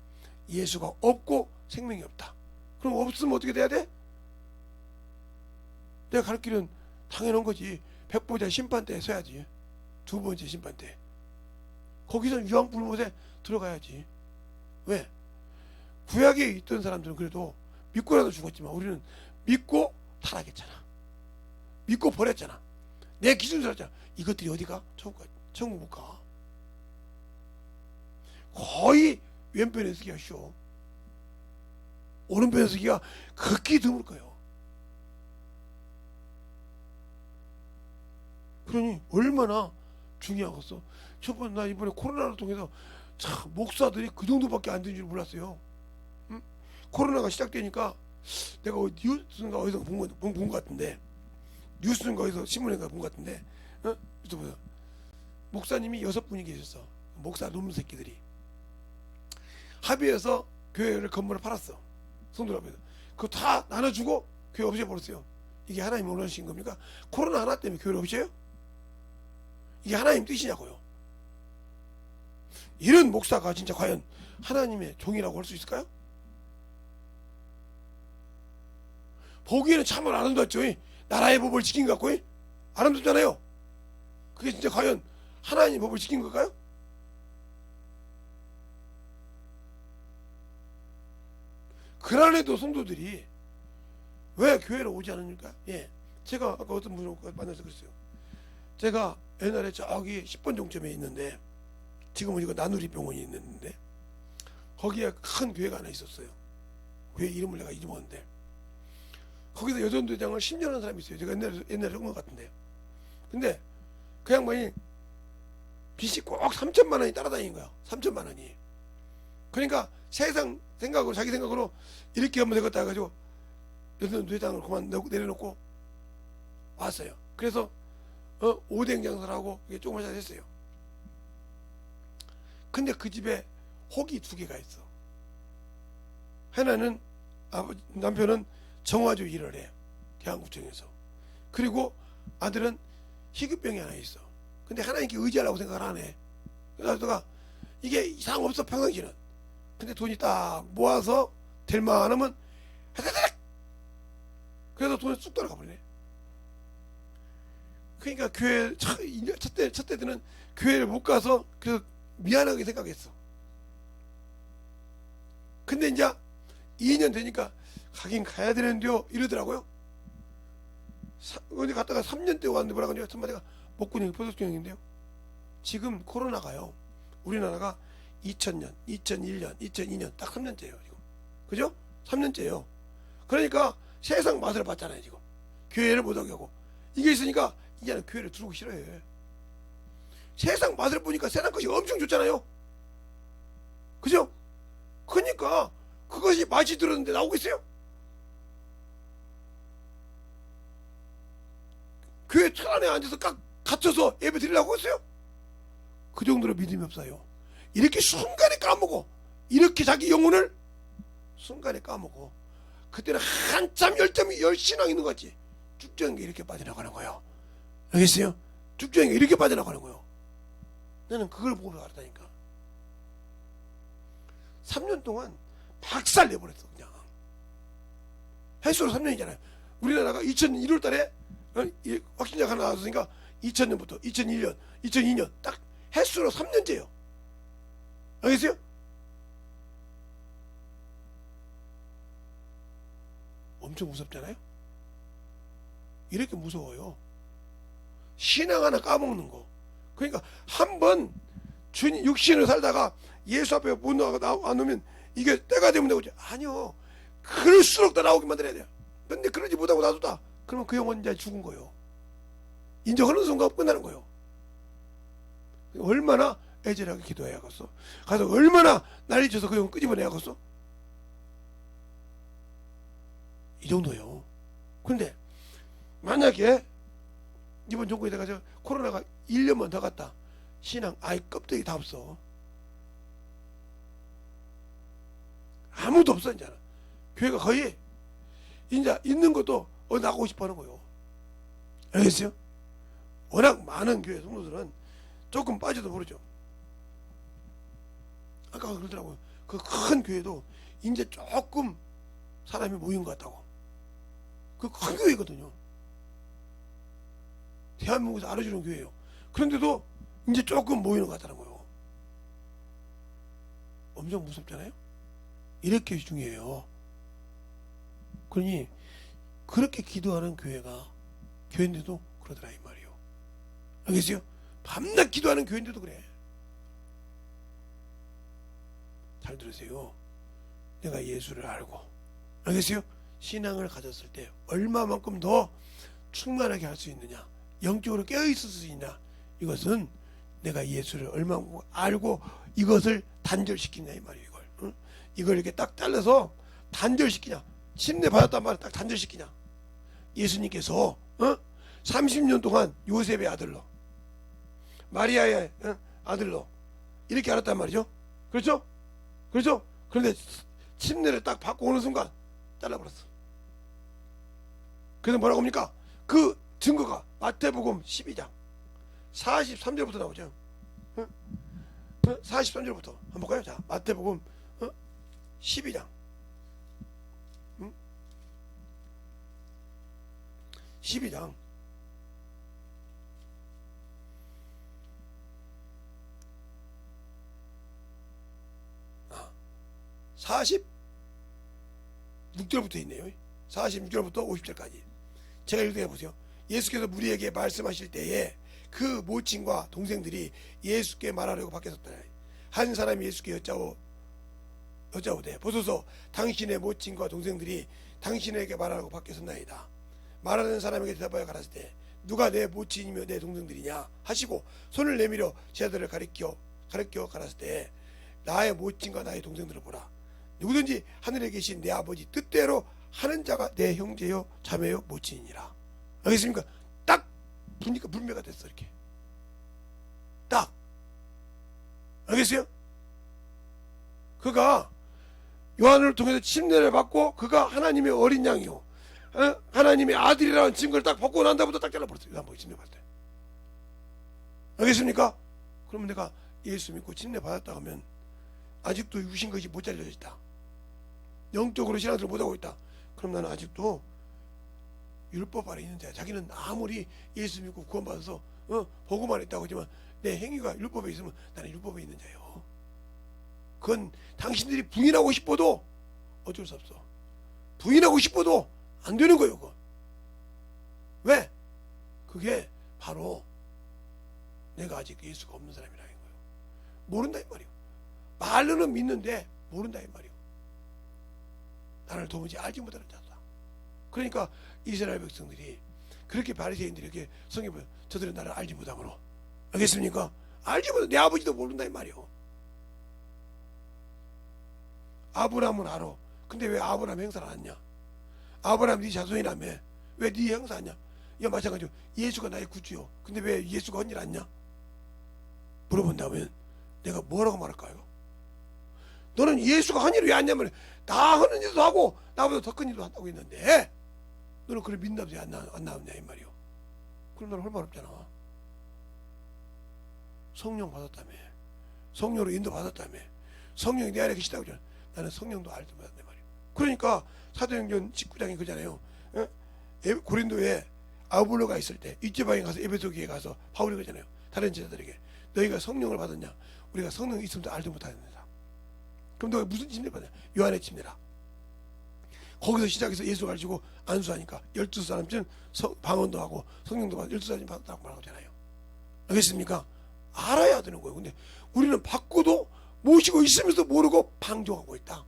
예수가 없고 생명이 없다. 그럼 없으면 어떻게 돼야 돼? 내가 갈 길은 당연한 거지. 백보자 심판대에 서야지. 두 번째 심판대. 거기서 유황불못에 들어가야지. 왜? 구약에 있던 사람들은 그래도 믿고라도 죽었지만 우리는 믿고 타락했잖아. 믿고 버렸잖아. 내 기준 살았잖아. 이것들이 어디가? 천국 못 가. 거의 왼편에 서기가 쉬워. 오른편에 서기가 극히 드물 거예요. 그러니 얼마나 중요하겠어. 나 이번에 코로나를 통해서 참 목사들이 그 정도밖에 안 되는 줄 몰랐어요. 응? 코로나가 시작되니까 내가 뉴스인가 어디서 본 것 같은데, 뉴스인가 어디서 신문인가 본 것 같은데, 보세요. 목사님이 6분이 계셨어. 목사 놈 새끼들이 합의해서 교회를 건물을 팔았어. 성도들 앞에서 그거 다 나눠주고 교회 없애버렸어요. 이게 하나님 원하신 겁니까? 코로나 하나 때문에 교회를 없애요? 이게 하나님 뜻이냐고요. 이런 목사가 진짜 과연 하나님의 종이라고 할 수 있을까요? 보기에는 참으로 아름답죠. 나라의 법을 지킨 것 같고 아름답잖아요. 그게 진짜 과연 하나님의 법을 지킨 걸까요? 그날에도 성도들이 왜 교회로 오지 않으니까? 제가 아까 어떤 분을 만나서 그랬어요. 제가 옛날에 저기 10번 종점에 있는데 지금은 이거 나누리 병원이 있는데 거기에 큰 교회가 하나 있었어요. 교회 이름을 내가 잊어먹었는데 거기서 여전도장을 10년 한 사람이 있어요. 제가 옛날에 온 것 같은데 근데 그 양반이 빚이 꼭 3천만 원이 따라다니는 거야. 3천만 원이. 그러니까 세상 생각으로, 자기 생각으로 이렇게 하면 되겠다 해가지고 노회장을 그만 내려놓고 왔어요. 그래서 오뎅 장사를 하고 조금 시작했어요. 근데 그 집에 혹이 2개가 있어. 하나는 남편은 정화조 일을 해, 계양구청에서. 그리고 아들은 희귀병이 하나 있어. 근데 하나님께 의지하려고 생각을 안 해. 그래서 이게 이상 없어, 평상시는. 근데 돈이 딱 모아서 될 만하면 하다닥, 그래서 돈이 쑥 들어가 버리네. 그러니까 교회 첫 때는 교회를 못 가서 그래서 미안하게 생각했어. 근데 이제 2년 되니까 가긴 가야 되는데요 이러더라고요. 어디 갔다가 3년 때 왔는데 뭐라고 하냐, 한마디가 목구멍이 포석증인데요. 지금 코로나가요, 우리나라가 2000년, 2001년, 2002년 딱 3년째예요 지금. 그죠? 3년째예요. 그러니까 세상 맛을 봤잖아요 지금. 교회를 못 오게 하고. 이게 있으니까 이제는 교회를 들어오기 싫어해. 세상 맛을 보니까 세상 것이 엄청 좋잖아요. 그죠? 그러니까 그것이 맛이 들었는데 나오겠어요? 교회 틀 안에 앉아서 깍 갇혀서 예배 드리려고 했어요? 그 정도로 믿음이 없어요. 이렇게 순간에 까먹어. 이렇게 자기 영혼을 순간에 까먹어. 그때는 한참 열신앙 있는 것 같지. 쭉정이가 이렇게 빠져나가는 거예요. 알겠어요? 쭉정이가 이렇게 빠져나가는 거예요. 나는 그걸 보고 알았다니까. 3년 동안 박살 내버렸어 그냥. 횟수로 3년이잖아요. 우리나라가 2000년 1월 달에 확진자가 하나 나왔으니까 2000년부터 2001년, 2002년 딱 횟수로 3년째예요. 알겠어요? 엄청 무섭잖아요? 이렇게 무서워요. 신앙 하나 까먹는 거. 그러니까 한번 육신을 살다가 예수 앞에 못 나오면 이게 때가 되면 되고, 아니요. 그럴수록 더 나오게 만들어야 돼요. 근데 그러지 못하고 놔두다. 그러면 그 영혼 이제 죽은 거예요. 인정하는 순간 끝나는 거예요. 얼마나 애절하게 기도해야겠어. 가서 얼마나 난리 쳐서 그 영혼 끄집어내야겠어. 이 정도예요. 근데 만약에 이번 정부에 돼가지고 코로나가 1년만 더 갔다, 신앙 아예 껍데기 다 없어. 아무도 없어. 이제는 교회가 거의 이제 있는 것도 나가고 싶어 하는 거예요. 알겠어요? 워낙 많은 교회 성도들은 조금 빠져도 모르죠. 아까 그러더라고요. 그 큰 교회도 이제 조금 사람이 모인 것 같다고. 그 큰 교회거든요. 대한민국에서 알아주는 교회예요. 그런데도 이제 조금 모이는 것 같다는 거예요. 엄청 무섭잖아요. 이렇게 중요해요. 그러니 그렇게 기도하는 교회인데도 그러더라 이 말이에요. 알겠어요? 밤낮 기도하는 교회인데도 그래. 잘 들으세요. 내가 예수를 알고, 알겠어요? 신앙을 가졌을 때 얼마만큼 더 충만하게 할 수 있느냐, 영적으로 깨어있을 수 있냐, 이것은 내가 예수를 얼마만큼 알고 이것을 단절시키냐 이 말이에요. 이걸 이렇게 딱 잘라서 단절시키냐, 침례 받았단 말이야. 딱 단절시키냐. 예수님께서 30년 동안 요셉의 아들로, 마리아의 아들로 이렇게 알았단 말이죠. 그렇죠? 그렇죠? 그런데 침례를 딱 받고 오는 순간 잘라버렸어. 그래서 뭐라고 합니까? 그 증거가 마태복음 12장 43절부터 나오죠. 43절부터 한번 볼까요? 자, 마태복음 12장 12장 46절부터 있네요. 46절부터 50절까지 제가 읽게 보세요. 예수께서 무리에게 말씀하실 때에 그 모친과 동생들이 예수께 말하려고 밖에 섰더라. 한 사람이 예수께 여짜오되 보소서 당신의 모친과 동생들이 당신에게 말하라고 밖에 섰나이다. 말하는 사람에게 대답하여 가라사대 누가 내 모친이며 내 동생들이냐 하시고 손을 내밀어 제자들을 가리켜 가랐을 때 나의 모친과 나의 동생들을 보라. 누구든지 하늘에 계신 내 아버지 뜻대로 하는 자가 내 형제요 자매요 모친이니라. 알겠습니까? 딱 보니까 분배가 됐어. 이렇게 딱 알겠어요? 그가 요한을 통해서 침례를 받고 그가 하나님의 어린 양이요 하나님의 아들이라는 증거를 딱 받고 난 다음부터 딱 잘라버렸어요. 요한복음 침례 받을 때. 알겠습니까? 그러면 내가 예수 믿고 침례 받았다 하면 아직도 유신 것이 못 잘려져 있다. 영적으로 신앙생활을 못하고 있다. 그럼 나는 아직도 율법 아래 있는 자야. 자기는 아무리 예수 믿고 구원받아서 복음만 있다고 하지만 내 행위가 율법에 있으면 나는 율법에 있는 자예요. 그건 당신들이 부인하고 싶어도 어쩔 수 없어. 부인하고 싶어도 안 되는 거예요. 그건. 왜? 그게 바로 내가 아직 예수가 없는 사람이라는 거예요. 모른다 이 말이에요. 말로는 믿는데 모른다 이 말이에요. 나를 도무지 알지 못하는 자다. 그러니까 이스라엘 백성들이 그렇게 바리새인들이 이렇게 성경에 보면 저들은 나를 알지 못함으로. 알겠습니까? 알지 못해. 내 아버지도 모른다 이 말이에요. 아브라함은 알아. 근데 왜 아브라함 행사를 안 했냐? 아브라함 네 자손이라며 왜 네 행사 하냐? 이거 마찬가지로 예수가 나의 구주요. 근데 왜 예수가 한 일 안냐? 물어본다면 내가 뭐라고 말할까요? 너는 예수가 한 일을 왜 안 냐면 다 하는 일도 하고 나보다 더 큰 일도 한다고 했는데 너는 그걸 믿는다고 안 나오냐 이 말이요. 그럼 너는 할 말 없잖아. 성령 받았다며, 성령으로 인도 받았다며, 성령이 내 안에 계시다고 하잖아. 나는 성령도 알지 못한단 말이에요. 그러니까 사도행전 19장에 그러잖아요. 고린도에 아볼로가 있을 때 이지방에 가서 에베소 교회에 가서 바울이 그러잖아요. 다른 제자들에게 너희가 성령을 받았냐? 우리가 성령 있음도 알지 못하느니라. 그럼 너가 무슨 침례 받냐? 요한의 침례라. 거기서 시작해서 예수 가지고 안수하니까 12사람쯤 방언도 하고 성령도 받고 12사람 받았다고 말하잖아요. 알겠습니까? 알아야 되는 거예요. 근데 우리는 받고도 모시고 있으면서 모르고 방종하고 있다.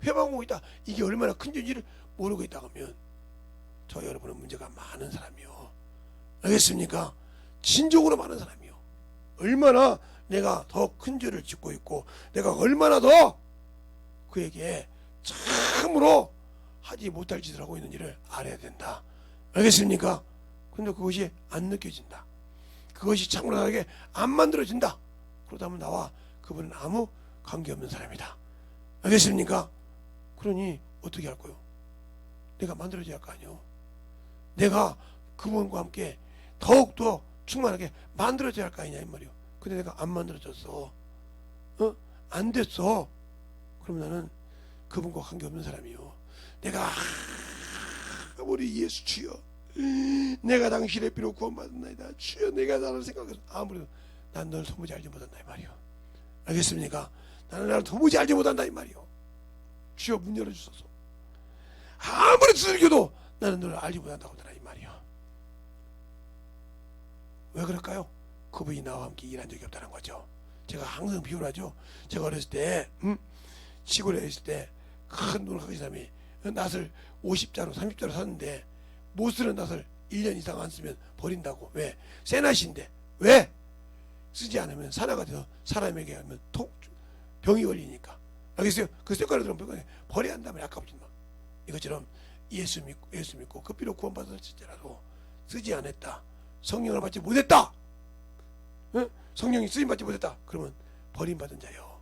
회방하고 있다. 이게 얼마나 큰 죄인지를 모르고 있다 하면 저 여러분은 문제가 많은 사람이요. 알겠습니까? 진정으로 많은 사람이요. 얼마나 내가 더 큰 죄를 짓고 있고 내가 얼마나 더 그에게 참으로 하지 못할 짓을 하고 있는지를 알아야 된다. 알겠습니까? 근데 그것이 안 느껴진다. 그것이 참으로 나에게 안 만들어진다. 그러다면 나와 그분은 아무 관계없는 사람이다. 알겠습니까? 그러니 어떻게 할 거요? 내가 만들어져야 할 거 아니요. 내가 그분과 함께 더욱더 충만하게 만들어져야 할 거 아니냐 이 말이요. 근데 내가 안 만들어졌어. 안 됐어. 그럼 나는 그분과 관계없는 사람이요. 내가 우리 예수 주여 내가 당신의 피로 구원받았나이다. 주여 내가 나를 생각해서 아무래도 난 너를 도무지 알지 못한다 이 말이요. 알겠습니까? 나는 나를 도무지 알지 못한다 이 말이요. 주여 문 열어주소서. 아무리 두들겨도 나는 너를 알지 못한다고 하더라 이 말이요. 왜 그럴까요? 그분이 나와 함께 일한 적이 없다는 거죠. 제가 항상 비유를 하죠. 제가 어렸을 때 시골에 있을 때 큰 눈을 가진 사람이 낫을 50자로 30자로 샀는데 못 쓰는 낫을 1년 이상 안 쓰면 버린다고. 왜? 새 낫인데. 왜? 쓰지 않으면 산화가 돼서 사람에게 하면 병이 걸리니까. 알겠어요? 그 쇠가루 들으면 버려야 한다면 아까워진 마. 이것처럼 예수 믿고 그 피로 구원받았을지라도 쓰지 않았다. 성령을 받지 못했다. 성령이 쓰임 받지 못했다. 그러면 버림받은 자요.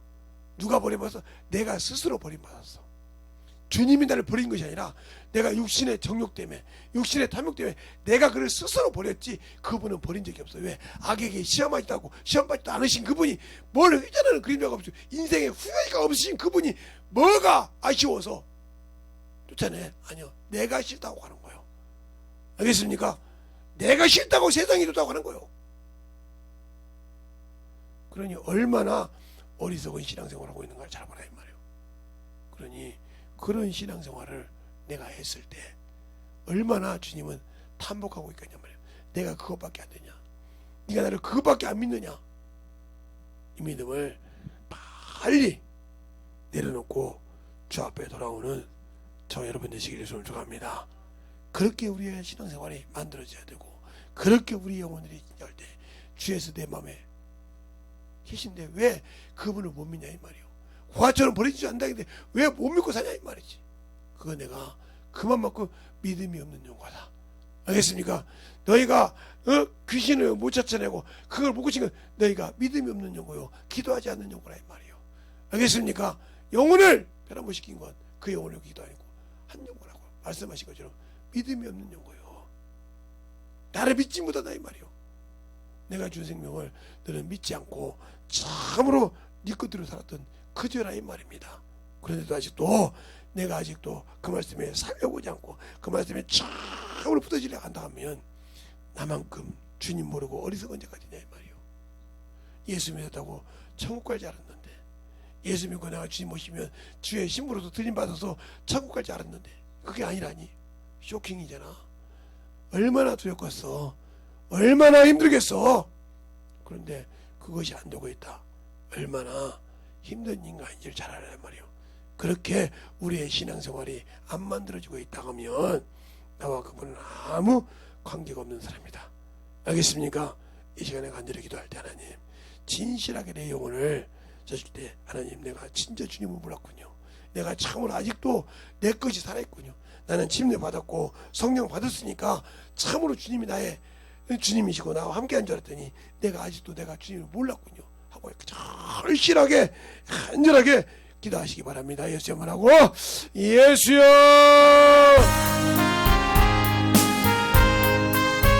누가 버림받았어? 내가 스스로 버림받았어. 주님이 나를 버린 것이 아니라 내가 육신의 정욕 때문에 육신의 탐욕 때문에 내가 그를 스스로 버렸지 그분은 버린 적이 없어요. 왜? 악에게 시험하지도 않고 시험받지도 않으신 그분이 뭘 휘저는 그림자가 없어요. 인생에 후회가 없으신 그분이 뭐가 아쉬워서 쫓아내? 아니요. 내가 싫다고 하는 거예요. 알겠습니까? 내가 싫다고 세상이 좋다고 하는 거예요. 그러니 얼마나 어리석은 신앙생활을 하고 있는가를 잘 보라 이 말이에요. 그러니 그런 신앙생활을 내가 했을 때 얼마나 주님은 탐복하고 있겠냐 말이에요. 내가 그것밖에 안 되냐? 네가 나를 그것밖에 안 믿느냐? 이 믿음을 빨리 내려놓고 주 앞에 돌아오는 저 여러분 되시기를 축원합니다. 그렇게 우리의 신앙생활이 만들어져야 되고 그렇게 우리 영혼들이 할 때 주에서 내 마음에 계신데 왜 그분을 못 믿냐 이 말이요. 화처럼 버리지 않는다는데 왜 못 믿고 사냐 이 말이지. 그거 내가 그만큼 믿음이 없는 영과다. 알겠습니까? 너희가 귀신을 못 쫓아내고 그걸 못 고친 건 너희가 믿음이 없는 영고요, 기도하지 않는 영고라 이 말이요. 알겠습니까? 영혼을 변화시킨 건 그 영혼을 기도 아니고 한 영고라고 말씀하신 것처럼 믿음이 없는 영고요. 나를 믿지 못하다 이 말이요. 내가 준 생명을 너는 믿지 않고 참으로 네 것대로 살았던 그저라 이 말입니다. 그런데도 아직도 내가 아직도 그 말씀에 살려보지 않고 그 말씀에 참으로 붙어지려 한다 하면 나만큼 주님 모르고 어리석은 자가 되냐 이 말이요. 예수 믿었다고 천국 갈 줄 알았는데, 예수 믿고 내가 주님 모시면 주의 신부로서 들림받아서 천국 갈 줄 알았는데 그게 아니라니. 쇼킹이잖아. 얼마나 두렵겠어. 얼마나 힘들겠어. 그런데 그것이 안 되고 있다. 얼마나 힘든 인간인지를 잘 알아야 말이요. 그렇게 우리의 신앙생활이 안 만들어지고 있다 하면 나와 그분은 아무 관계가 없는 사람이다. 알겠습니까? 이 시간에 간절히 기도할 때 하나님, 진실하게 내 영혼을 주실 때 하나님, 내가 진짜 주님을 몰랐군요. 내가 참으로 아직도 내 것이 살아있군요. 나는 침례 받았고 성령 받았으니까 참으로 주님이 나의 주님이시고 나와 함께한 줄 알았더니 내가 아직도 내가 주님을 몰랐군요 하고 절실하게 간절하게 기도하시기 바랍니다. 예수여 말하고 예수여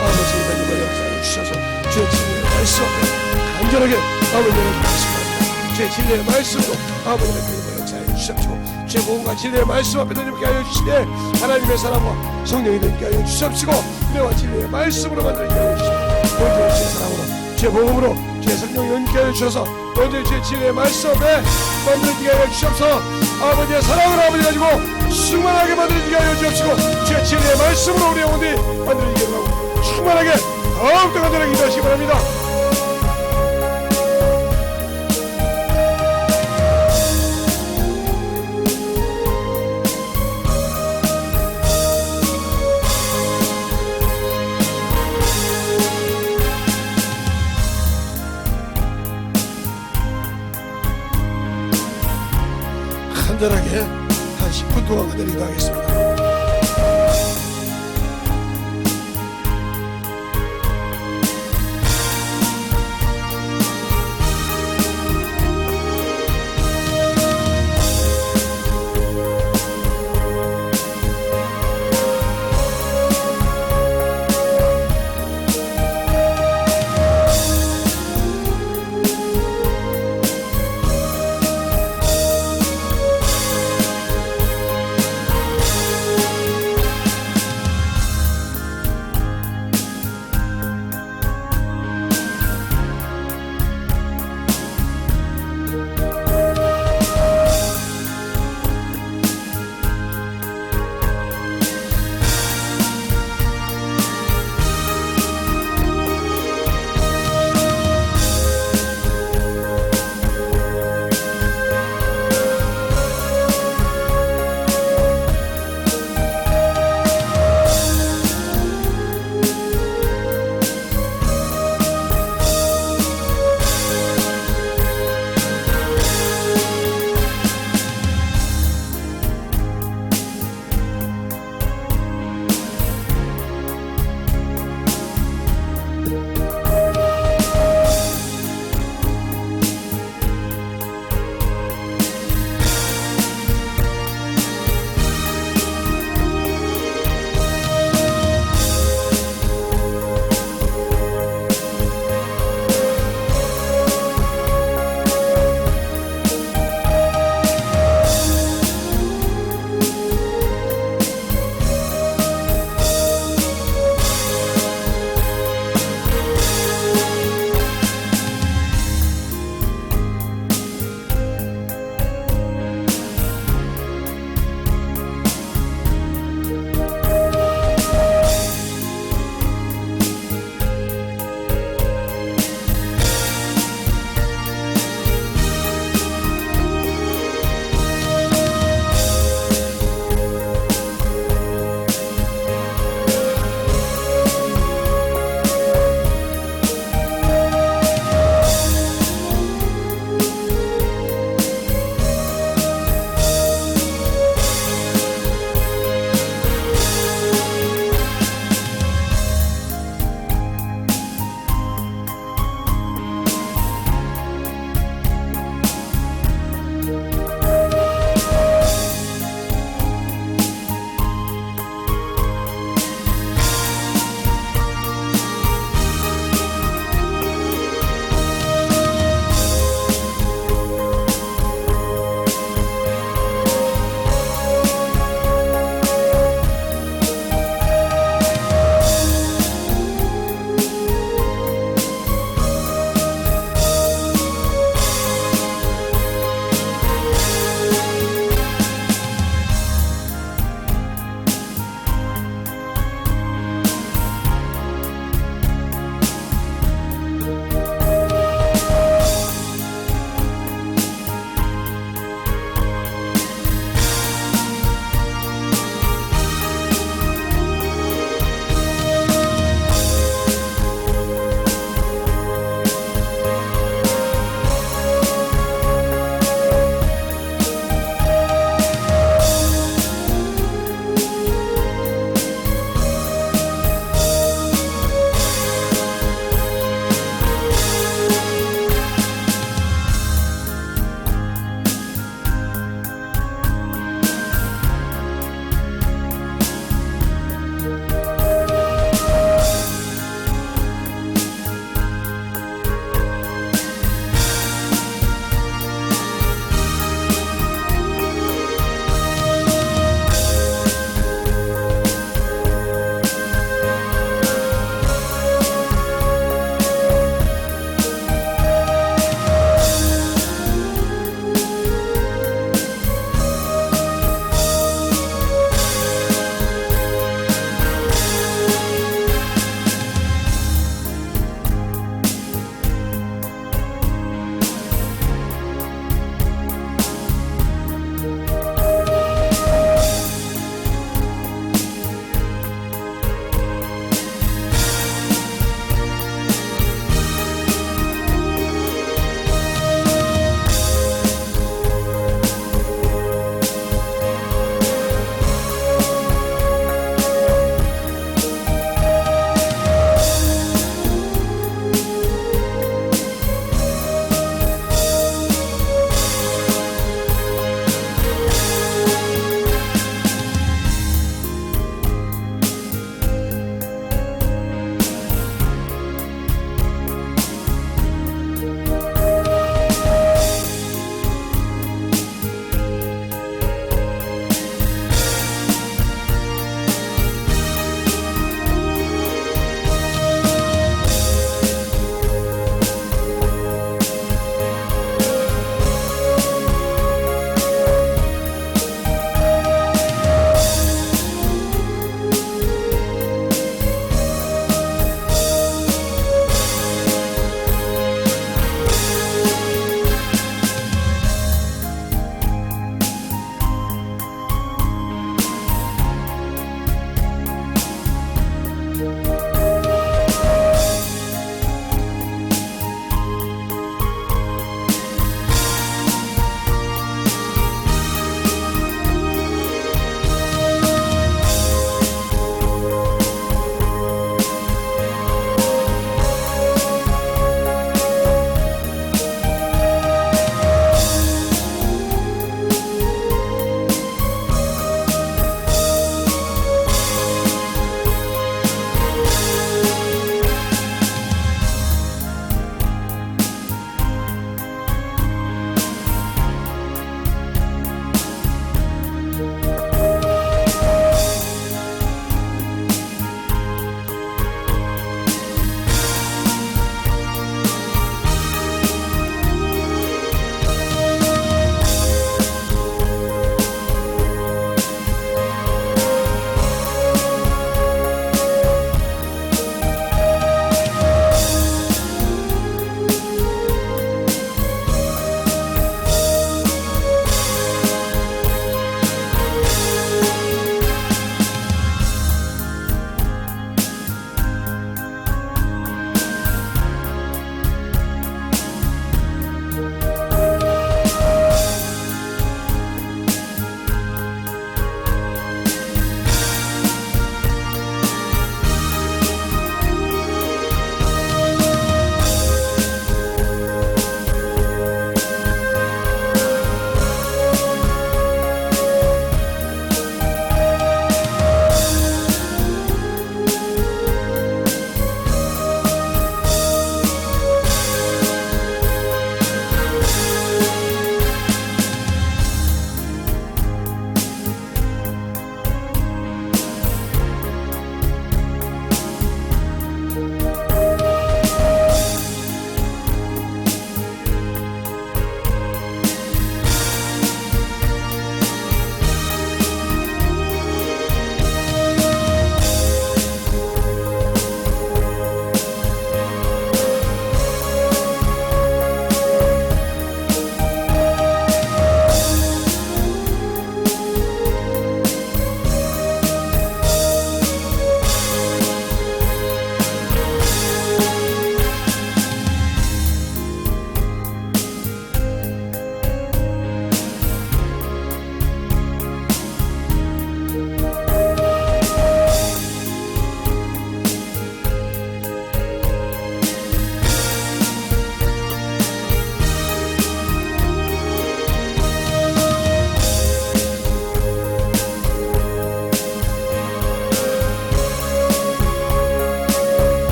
아버지 하나님의 역사를 주셔서 주의 진리의 말씀 앞에 간절하게 아버지를 기도하시기 바랍니다. 주의 진리의 말씀으로 아버지의 역사를 주시옵시고 주의 몸과 진리의 말씀 앞에 드리게 하여 주시되 하나님의 사랑과 성령이 되게 하여 주시옵시고 은혜와 진리의 말씀으로 만들게 하여 주시옵시고 먼저 주의 사랑으로 주의 복음으로 주의 성령이 연결하여 주셔서 먼저 주의 진리의 말씀 앞에 만들게 하여 주시옵소서. 아버지의 사랑을 아버지 가지고 충만하게 만들게 하여 주옵시고 주의 진리의 말씀으로 우리 영혼들이 만들게 하고 충만하게 더욱더 간절하게 기도하시기 바랍니다. 간절하게 한 10분 동안 간절히 기도하겠습니다.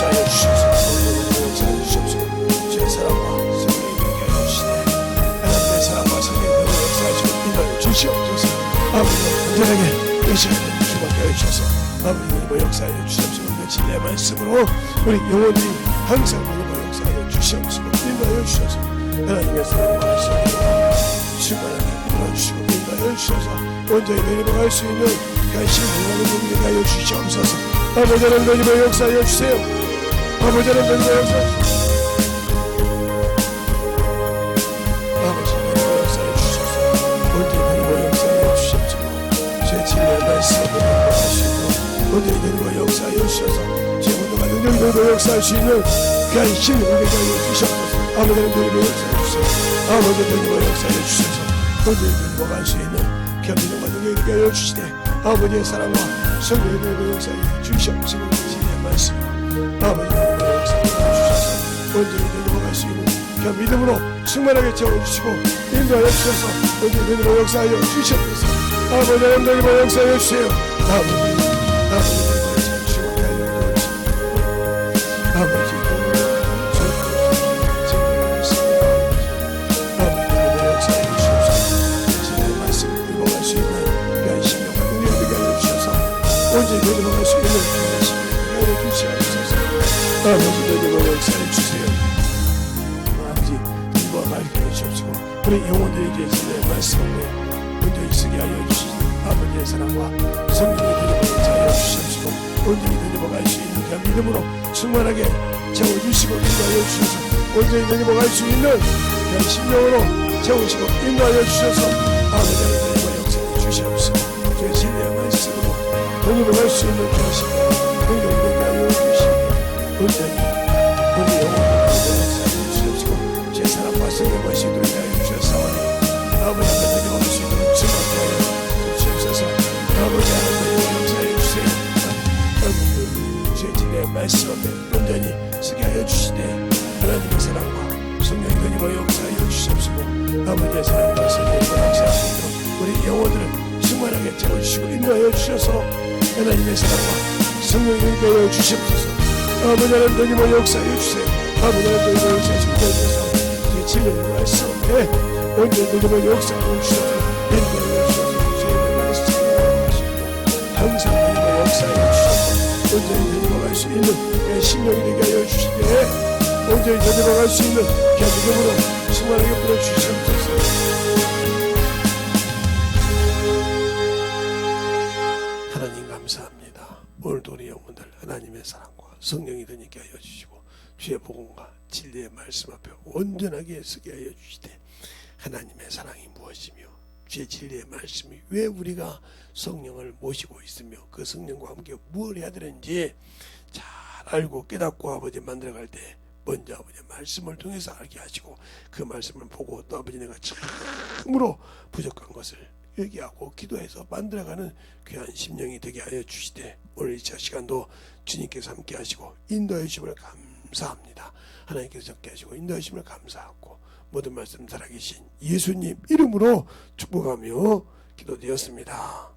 역사하여 주셔서 역사하여 주시옵소서. 주의 사랑과 성령이 되게 하여 주시되 하나님의 사랑과 성령이 되게 역사하시고 인도하여 주시옵소서. 아버지 온전하게 의식하는 주밖에 하여 주셔서 아버지 역사하여 주시옵소서. 진리의 말씀으로 우리 영혼들이 항상 역사하여 주시옵소서. 인도하여 주셔서 하나님의 사랑과 성령과 충만하게 불러주시고 인도하여 주셔서 온전히 내려갈 수 있는 관심을 원하는 분들에게 하여 주시옵소서. 아버지 하나님 역사하여 주세요. 아버지 하나님 역사하여 주세요. 아버지 하나님 역사하여 주셔서 온전히 역사하여 주시옵소서. 제 진리의 말씀을 인도할 수 있는 온전히 역사하여 주셔서 제 모두가 능력으로 역사할 수 있는 귀한 힘을 우리에게 하여 주시옵소서. 아버지 하나님 역사하여 주세요. 아버지 하나님 역사하여 주셔서 온전히 넘어갈 수 있는 겸비정과 능력을 하여 주시되 아버지의 사랑과 성령의 역사에 주시옵소서. 진리의 말씀 아버지 하나님의 역사에 주셔서 온전히 넘어갈 수 있는 그 믿음으로 충만하게 채워주시고 인도하여 주셔서 온전히 믿음으로 역사하여 주시옵소서. 아버지 하나님의 역사에 주세요. 아버지 하나님의 역사에 주시고 아버지 언제 내려갈 수 있는 말씀을 하여 주시옵소서. 아버지 내려갈 역사해 주세요. 아버지 이와 가르쳐 주시옵시고 우리 영혼들에게 주의 말씀을 온전히 쓰게 하여 주시고 아버지의 사랑과 성령의 내려갈 역사하여 주시옵시고 온전히 내려갈 수 있는 그 믿음으로 충만하게 채워주시고 인도하여 주셔서 온전히 내려갈 수 있는 그 심령으로 채우시고 인도하여 주셔서 아버지의 내려갈 역사해 주시옵시고 주의 진리의 말씀으로 돈으로 할 수 있는 것이 능력이 하여 주시니 온전히 우리 영혼을 역사하여 주시옵시고 제 사랑과 성령과 시도를 하여 주셨사오니 아버지 하나님의 할 수 있도록 증언케 하여 주시옵소서. 아버지 하나님의 역사하여 주세요. 주의 진리의 말씀 앞에 온전히 쓰게 하여 주시되 하나님의 사랑과 성령의 능력과 역사하여 주시옵시고 아버지의 사랑과 성령과 역사할 수 있도록 우리 영혼들을 충만하게 채워주시고 인도하여 주셔서 하나님의 사랑과 성령의 능력을 주시옵소서. 아버지 하나님의 역사하여 주세요. 아버지 하나님의 역사하시고 주셔서 제 진리의 말씀에 온전히 역사하여 주셔서 인도하여 주셔서 주의 말씀을 하시고 항상 하나님의 역사하여 주셔서 온전히 내려갈 수 있는 신령이 되게 하여 주시되 온전히 내려갈 수 있는 견dig음으로 충만하게 불어주시옵소서. 감사합니다. 오늘도 우리 영혼들 하나님의 사랑과 성령이 되게 하여 주시고 주의 복음과 진리의 말씀 앞에 온전하게 서게 하여 주시되 하나님의 사랑이 무엇이며 주의 진리의 말씀이 왜 우리가 성령을 모시고 있으며 그 성령과 함께 무엇을 해야 되는지 잘 알고 깨닫고 아버지 만들어갈 때 먼저 아버지의 말씀을 통해서 알게 하시고 그 말씀을 보고 또 아버지 내가 참으로 부족한 것을 얘기하고 기도해서 만들어가는 귀한 심령이 되게 하여 주시되 오늘 이 시간도 주님께서 함께 하시고 인도해 주심을 감사합니다. 하나님께서 함께 하시고 인도해 주심을 감사하고 모든 말씀 살아계신 예수님 이름으로 축복하며 기도드렸습니다.